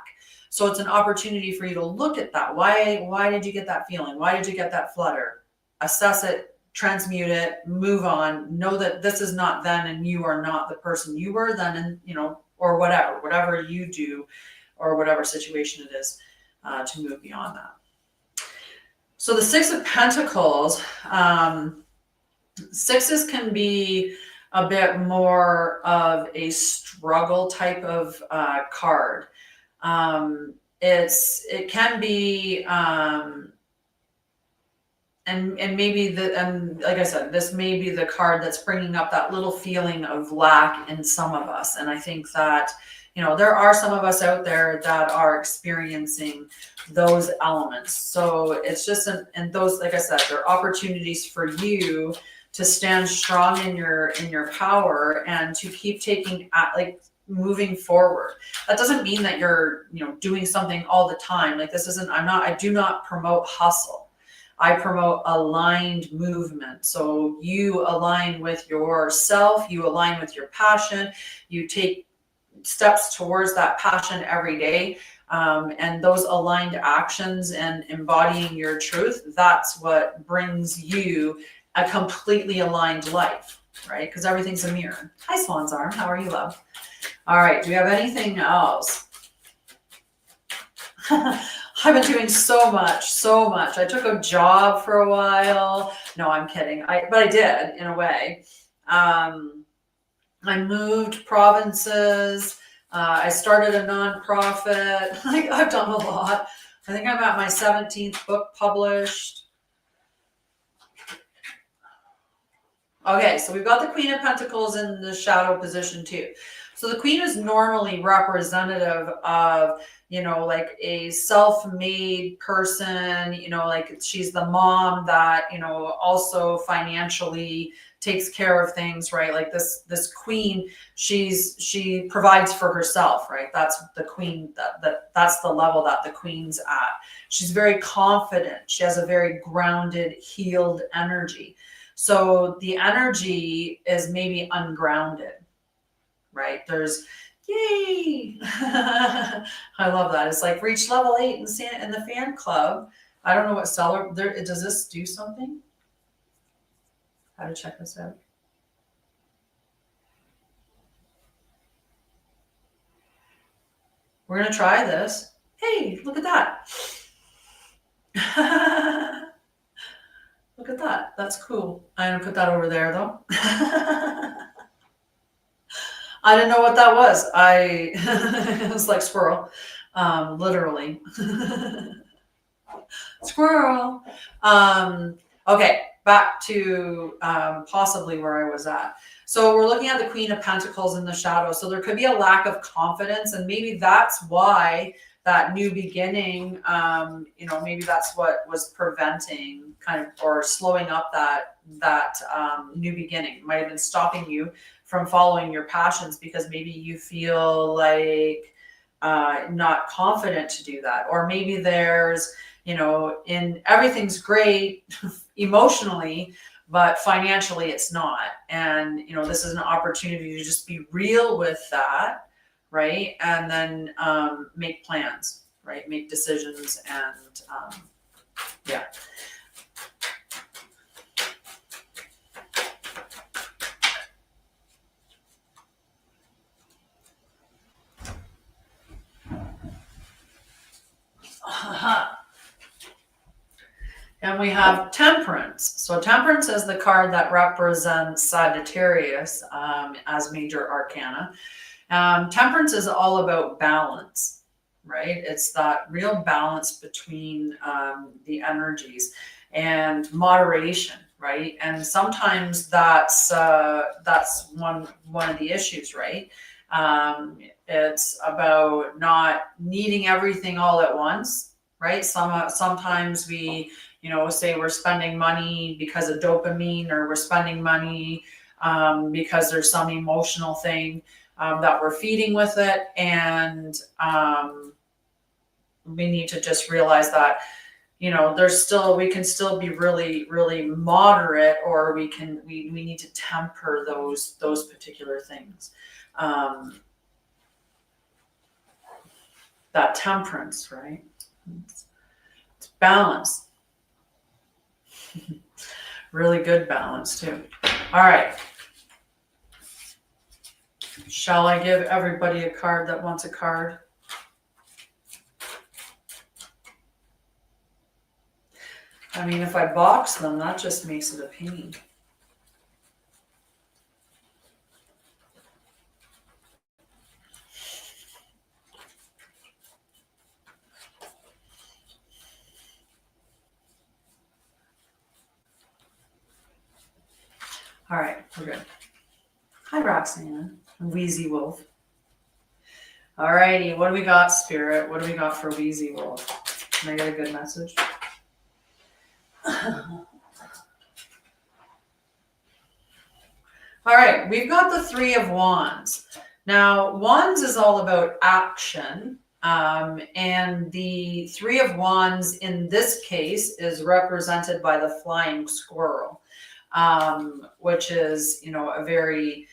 So it's an opportunity for you to look at that. Why did you get that feeling? Why did you get that flutter? Assess it, transmute it, move on. Know that this is not then, and you are not the person you were then, and you know, or whatever you do, or whatever situation it is, to move beyond that. So the Six of Pentacles, sixes can be a bit more of a struggle type of card. It can be, and maybe and like I said, this may be the card that's bringing up that little feeling of lack in some of us. And I think that, you know, there are some of us out there that are experiencing those elements. So it's just, and those, like I said, there are opportunities for you to stand strong in your power and to keep taking moving forward. That doesn't mean that you're, you know, doing something all the time. Like this isn't, I do not promote hustle. I promote aligned movement. So you align with yourself, you align with your passion, you take steps towards that passion every day. And those aligned actions and embodying your truth, that's what brings you a completely aligned life, right? Because everything's a mirror. Hi, Swan's Arm. How are you, love? All right. Do we have anything else? I've been doing so much. I took a job for a while. No, I'm kidding. But I did, in a way. I moved provinces. I started a nonprofit. I've done a lot. I think I'm at my 17th book published. Okay, so we've got the Queen of Pentacles in the shadow position too. So the Queen is normally representative of, you know, like a self-made person, you know, like she's the mom that, you know, also financially takes care of things, right? Like this queen, she provides for herself, right? That's the queen, that's the level that the queen's at. She's very confident. She has a very grounded, healed energy. So the energy is maybe ungrounded, right? There's, yay. I love that. It's like reach level 8 in the fan club. I don't know what seller there. Does this do something? How to check this out? We're going to try this. Hey, look at that. Look at that. That's cool. I'm going to put that over there though. I didn't know what that was. It was like squirrel, literally. Squirrel. Okay, back to possibly where I was at. So we're looking at the Queen of Pentacles in the shadow. So there could be a lack of confidence, and maybe that's why that new beginning, you know, maybe that's what was preventing kind of, or slowing up that new beginning. It might have been stopping you from following your passions because maybe you feel like not confident to do that. Or maybe there's, you know, everything's great emotionally, but financially it's not. And, you know, this is an opportunity to just be real with that, right? And then make plans, right? Make decisions and yeah. And we have Temperance. So Temperance is the card that represents Sagittarius as major arcana. Temperance is all about balance, right? It's that real balance between the energies and moderation, right? And sometimes that's one of the issues, right? It's about not needing everything all at once, right? Sometimes we, say we're spending money because of dopamine, or we're spending money because there's some emotional thing that we're feeding with it, and we need to just realize that we can still be really, really moderate, or we need to temper those particular things. That temperance, right? It's balance. Really good balance too. All right. Shall I give everybody a card that wants a card? I mean, if I box them, that just makes it a pain. All right, we're good. Hi, Roxanne. Wheezy Wolf. All righty, what do we got, Spirit? What do we got for Wheezy Wolf? Can I get a good message? All right, we've got the Three of Wands. Now, Wands is all about action. And the Three of Wands in this case is represented by the flying squirrel, which is, a very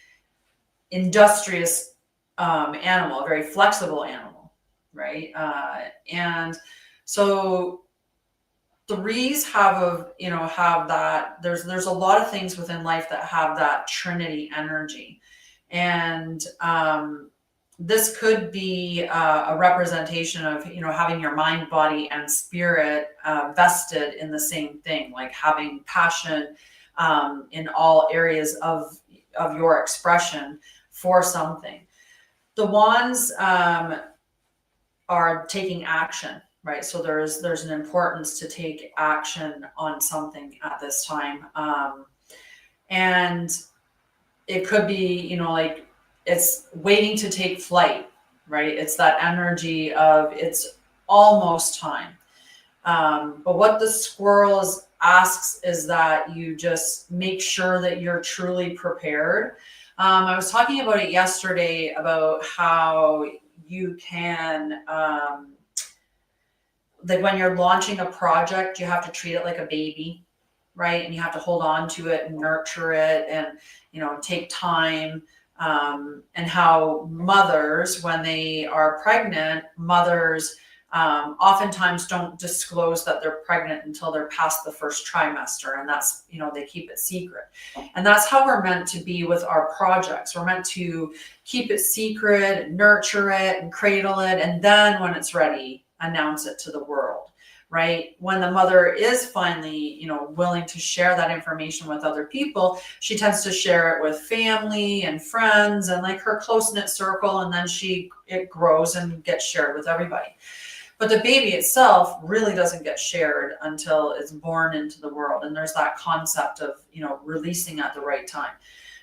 industrious animal, a very flexible animal, right? And so threes have that. There's a lot of things within life that have that Trinity energy, and this could be a representation of having your mind, body, and spirit vested in the same thing, like having passion in all areas of your expression for something. The wands are taking action, right? So there's an importance to take action on something at this time, and it could be like it's waiting to take flight, right? It's that energy of it's almost time. But what the squirrels asks is that you just make sure that you're truly prepared. I was talking about it yesterday about how you can, like when you're launching a project, you have to treat it like a baby, right? And you have to hold on to it and nurture it and, take time. And how mothers, when they are pregnant, mothers oftentimes don't disclose that they're pregnant until they're past the first trimester, and that's they keep it secret. And that's how we're meant to be with our projects. We're meant to keep it secret, nurture it, and cradle it, and then when it's ready, announce it to the world, right? When the mother is finally willing to share that information with other people, she tends to share it with family and friends and like her close-knit circle, and then it grows and gets shared with everybody. But the baby itself really doesn't get shared until it's born into the world. And there's that concept of, releasing at the right time.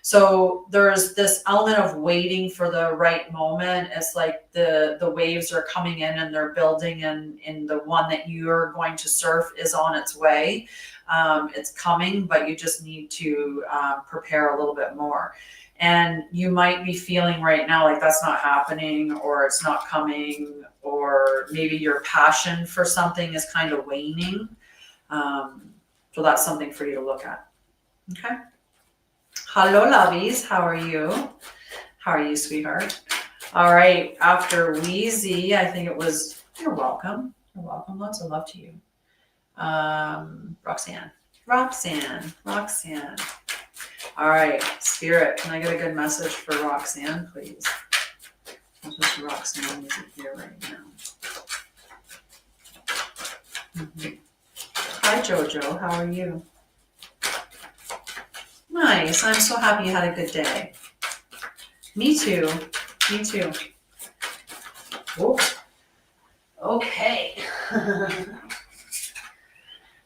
So there's this element of waiting for the right moment. It's like the waves are coming in and they're building, and the one that you're going to surf is on its way. It's coming, but you just need to prepare a little bit more. And you might be feeling right now like that's not happening, or it's not coming, or maybe your passion for something is kind of waning. So that's something for you to look at. Okay. Hello, lovies. How are you? How are you, sweetheart? All right. After Wheezy, I think it was, you're welcome. You're welcome. Lots of love to you. Roxanne. All right. Spirit, can I get a good message for Roxanne, please? Just Roxanne isn't here right now. Mm-hmm. Hi, Jojo. How are you? Nice. I'm so happy you had a good day. Me too. Whoa. Okay.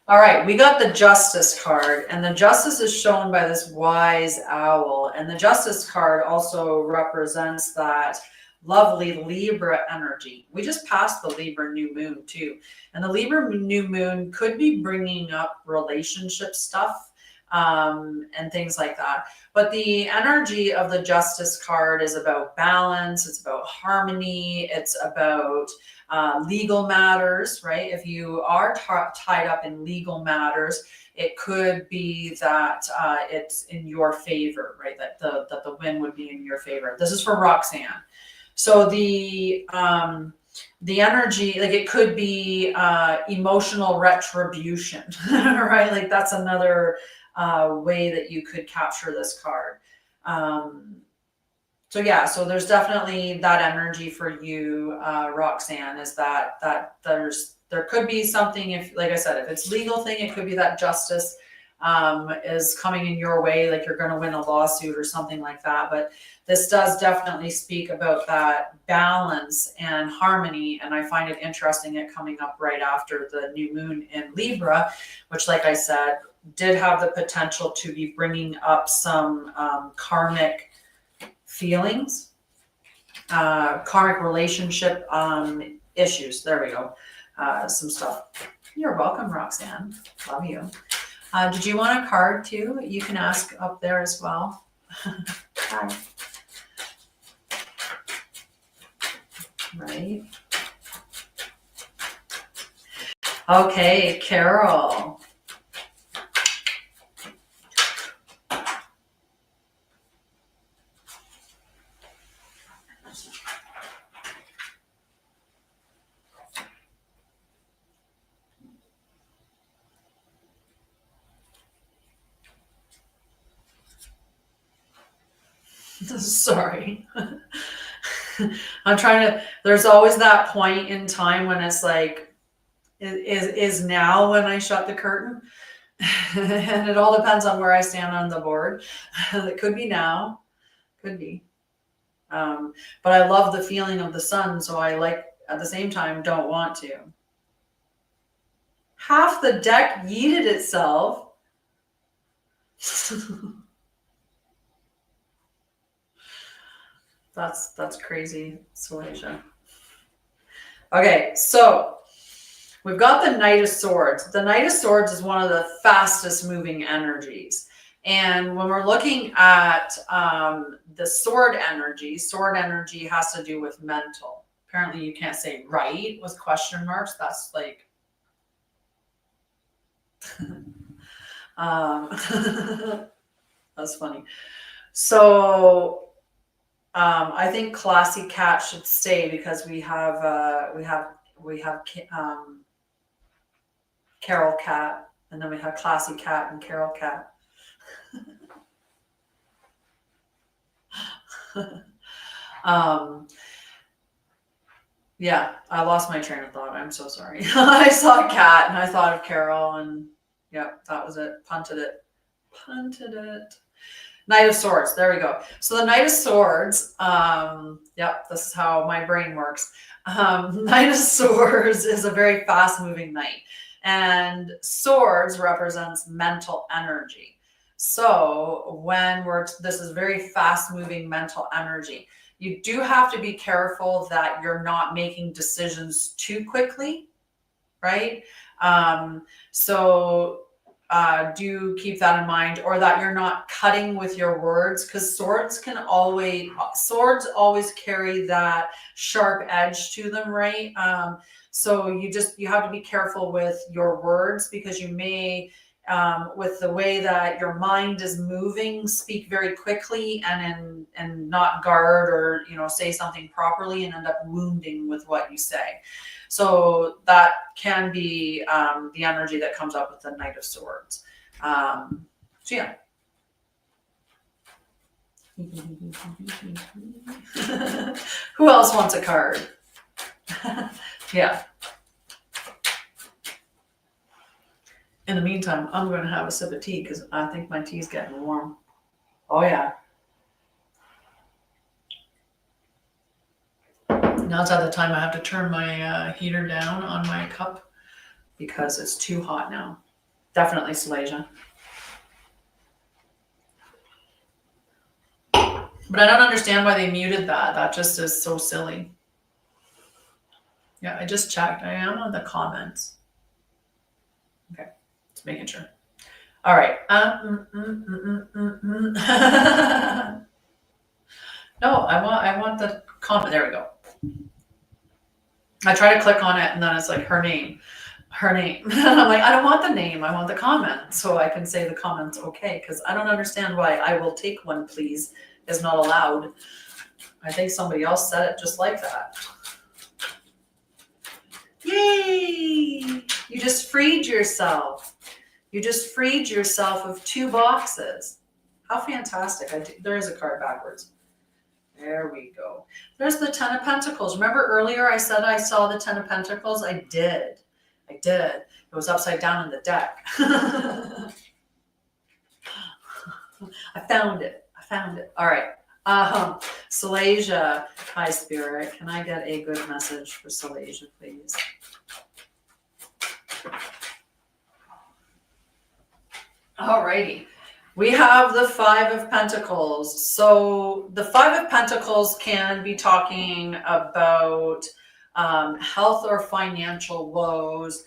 All All right, we got the Justice card, and the Justice is shown by this wise owl. And the Justice card also represents that lovely Libra energy. We just passed the Libra new moon too. And the Libra new moon could be bringing up relationship stuff and things like that. But the energy of the Justice card is about balance, it's about harmony, it's about legal matters, right? If you are tied up in legal matters, it could be that it's in your favor, right? That the win would be in your favor. This is for Roxanne. So the energy, like it could be emotional retribution, right? Like that's another way that you could capture this card. So yeah, so there's definitely that energy for you, Roxanne, is that there could be something, if, like I said, if it's legal thing, it could be that justice is coming in your way, like you're going to win a lawsuit or something like that. But this does definitely speak about that balance and harmony. And I find it interesting it coming up right after the new moon in Libra, which, like I said, did have the potential to be bringing up some karmic feelings, karmic relationship issues. There we go. Some stuff. You're welcome, Roxanne. Love you. Did you want a card too? You can ask up there as well. Hi. Right. Okay, Carol. Sorry. I'm trying to, there's always that point in time when it's like, is now when I shut the curtain? And it all depends on where I stand on the board. It could be now, could be. But I love the feeling of the sun, so I like, at the same time, don't want to. Half the deck yeeted itself. That's crazy, Salacia. Okay, so we've got the Knight of Swords. The Knight of Swords is one of the fastest moving energies. And when we're looking at the sword energy has to do with mental. Apparently you can't say right with question marks. That's like, that's funny. So I think Classy Cat should stay because we have Carol Cat, and then we have Classy Cat and Carol Cat. Yeah, I lost my train of thought. I'm so sorry. I saw a cat and I thought of Carol, and yep, that was it. Punted it. Knight of Swords. There we go. So the Knight of Swords, yep, this is how my brain works. Knight of Swords is a very fast moving knight, and swords represents mental energy. So when this is very fast moving mental energy, you do have to be careful that you're not making decisions too quickly, right? Do keep that in mind, or that you're not cutting with your words, because swords always carry that sharp edge to them, right? So you have to be careful with your words, because you may, with the way that your mind is moving, speak very quickly and not guard or say something properly and end up wounding with what you say. So that can be the energy that comes up with the Knight of Swords. So yeah. Who else wants a card? Yeah. In the meantime, I'm going to have a sip of tea because I think my tea's getting warm. Oh yeah. Now's at the time I have to turn my heater down on my cup because it's too hot now. Definitely Salasia. But I don't understand why they muted that. That just is so silly. Yeah, I just checked. I am on the comments. Okay, just making sure. All right. No, I want the comment. There we go. I try to click on it and then it's like her name. I'm like, I don't want the name. I want the comment so I can say the comment's okay, because I don't understand why "I will take one, please" is not allowed. I think somebody else said it just like that. Yay! You just freed yourself. You just freed yourself of 2 boxes. How fantastic. There is a card backwards. There we go. There's the 10 of Pentacles. Remember earlier I said I saw the 10 of Pentacles? I did. It was upside down in the deck. I found it. All right. Salasia. Hi, Spirit. Can I get a good message for Salasia, please? All righty. We have the 5 of Pentacles. So the 5 of Pentacles can be talking about health or financial woes,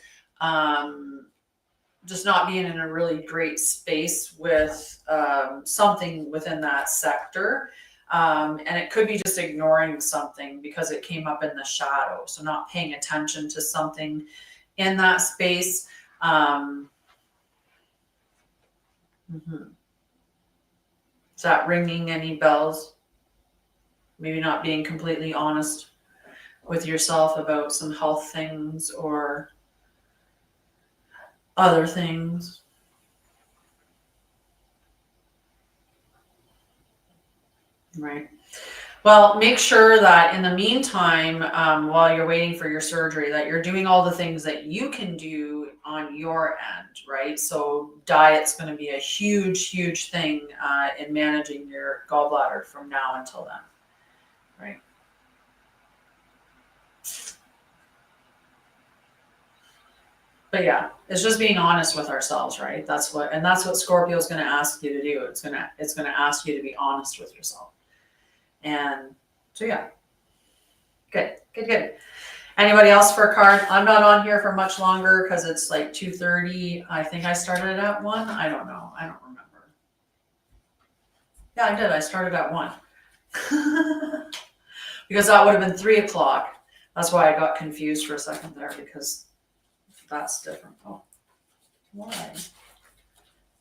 just not being in a really great space with something within that sector. And it could be just ignoring something because it came up in the shadow. So not paying attention to something in that space. Is that ringing any bells? Maybe not being completely honest with yourself about some health things or other things. Right. Well, make sure that in the meantime, while you're waiting for your surgery, that you're doing all the things that you can do on your end, right? So diet's going to be a huge, huge thing in managing your gallbladder from now until then, right? But yeah, it's just being honest with ourselves, right? That's what Scorpio is going to ask you to do. It's going to ask you to be honest with yourself. And so yeah, good. Anybody else for a card? I'm not on here for much longer because it's like 2:30. I think I started at 1. I don't know. I don't remember. Yeah, I did. I started at 1 because that would have been 3 o'clock. That's why I got confused for a second there, because that's different. Oh, why?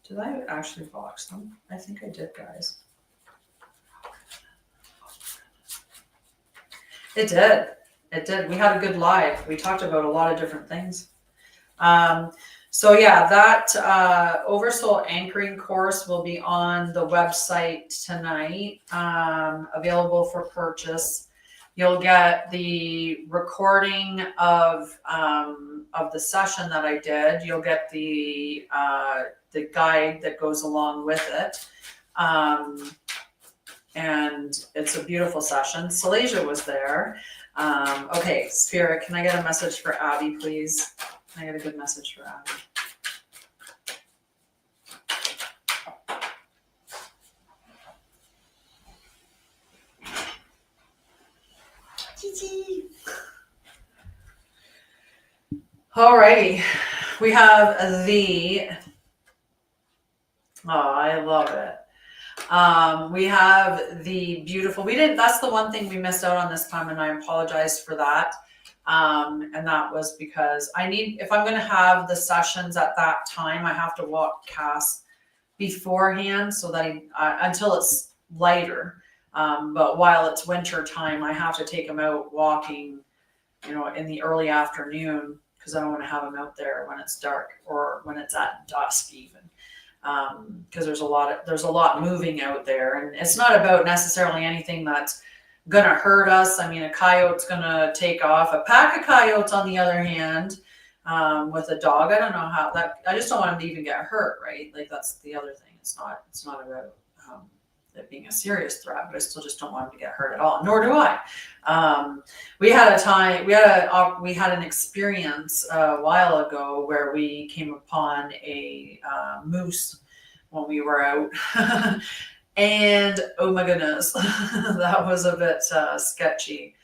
Did I actually box them? I think I did, guys. It did. We had a good live. We talked about a lot of different things. So yeah, that Oversoul anchoring course will be on the website tonight, available for purchase. You'll get the recording of the session that I did. You'll get the guide that goes along with it. And it's a beautiful session. Salasia was there. Okay, Spirit, can I get a message for Abby, please? Can I get a good message for Abby? Alrighty, we have I love it. We have the beautiful, that's the one thing we missed out on this time, and I apologize for that. And that was because if I'm going to have the sessions at that time, I have to walk Cass beforehand so that until it's lighter. But while it's winter time, I have to take him out walking, in the early afternoon, because I don't want to have him out there when it's dark or when it's at dusk even. Because there's a lot moving out there, and it's not about necessarily anything that's gonna hurt us. I mean, a coyote's gonna take off. A pack of coyotes, on the other hand, with a dog, I don't know how that. I just don't want him to even get hurt, right? Like, that's the other thing. It's not about it being a serious threat, but I still just don't want him to get hurt at all. Nor do I. We had an experience a while ago where we came upon a moose when we were out. And oh my goodness, that was a bit sketchy.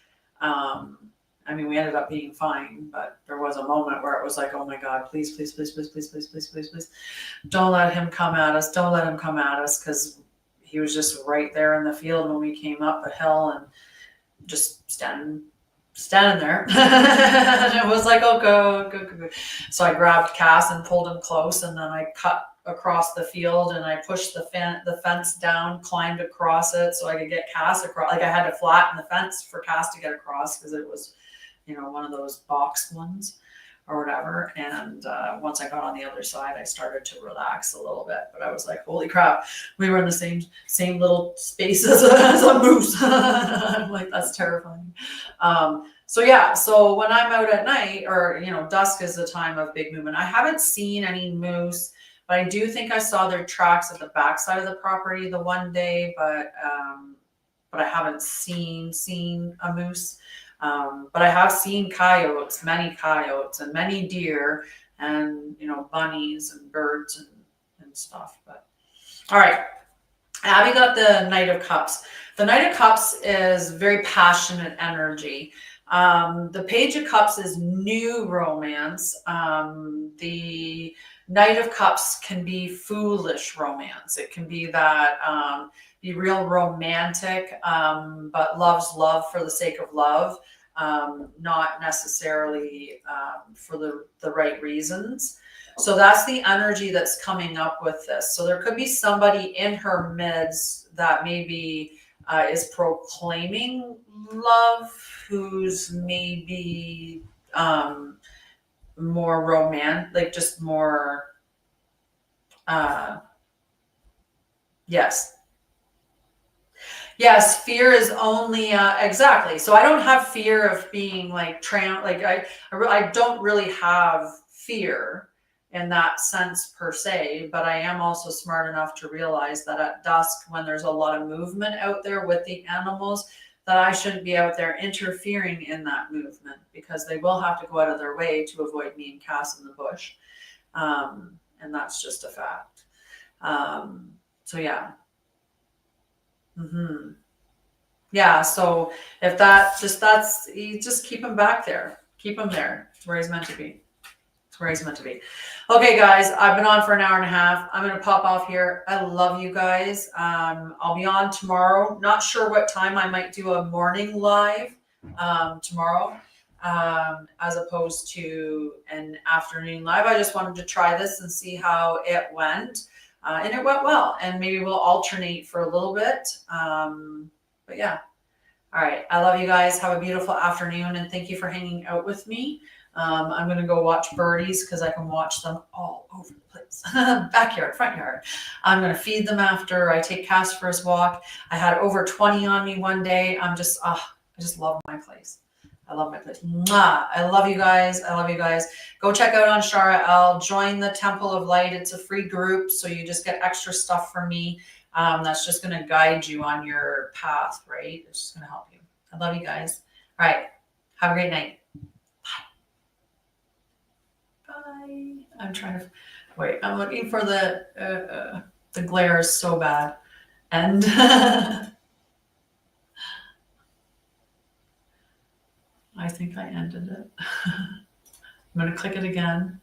I mean, we ended up being fine, but there was a moment where it was like, oh my God, please, please, please, please, please, please, please, please, please, don't let him come at us. Don't let him come at us, because he was just right there in the field when we came up the hill and just standing there. And it was like, oh, go. So I grabbed Cass and pulled him close, and then I cut across the field and I pushed the fence down, climbed across it so I could get Cass across. Like I had to flatten the fence for Cass to get across because it was, one of those box ones or whatever. And once I got on the other side, I started to relax a little bit. But I was like, holy crap, we were in the same little space as a moose. I'm like, that's terrifying. So when I'm out at night, or dusk is the time of big movement. I haven't seen any moose, but I do think I saw their tracks at the backside of the property the one day. But I haven't seen a moose. But I have seen coyotes, many coyotes, and many deer, and bunnies and birds and stuff. But all right, Abby got the Knight of Cups. The Knight of Cups is very passionate energy. The Page of Cups is new romance. The Knight of Cups can be foolish romance. It can be that be real romantic, but loves love for the sake of love, not necessarily for the right reasons. So that's the energy that's coming up with this. So there could be somebody in her midst that maybe is proclaiming love, who's maybe more romantic, like just more, Yes, fear is only exactly. So I don't have fear of being like I don't really have fear in that sense per se, but I am also smart enough to realize that at dusk, when there's a lot of movement out there with the animals, that I shouldn't be out there interfering in that movement, because they will have to go out of their way to avoid me and Cass in the bush. And that's just a fact. So yeah. Yeah, so if you just keep him back there. Keep him there. It's where he's meant to be. Okay, guys, I've been on for an hour and a half. I'm going to pop off here. I love you guys. I'll be on tomorrow. Not sure what time. I might do a morning live tomorrow as opposed to an afternoon live. I just wanted to try this and see how it went. And it went well. And maybe we'll alternate for a little bit. But yeah. All right. I love you guys. Have a beautiful afternoon. And thank you for hanging out with me. I'm going to go watch birdies because I can watch them all over the place. Backyard, front yard. I'm going to feed them after I take Cass for his walk. I had over 20 on me one day. I just love my place. I love my place. Mwah. I love you guys. Go check out Anshara'El. Join the Temple of Light. It's a free group, so you just get extra stuff from me. That's just going to guide you on your path, right? It's just going to help you. I love you guys. All right. Have a great night. Bye. I'm trying to wait. I'm looking for the glare is so bad. And I think I ended it. I'm going to click it again.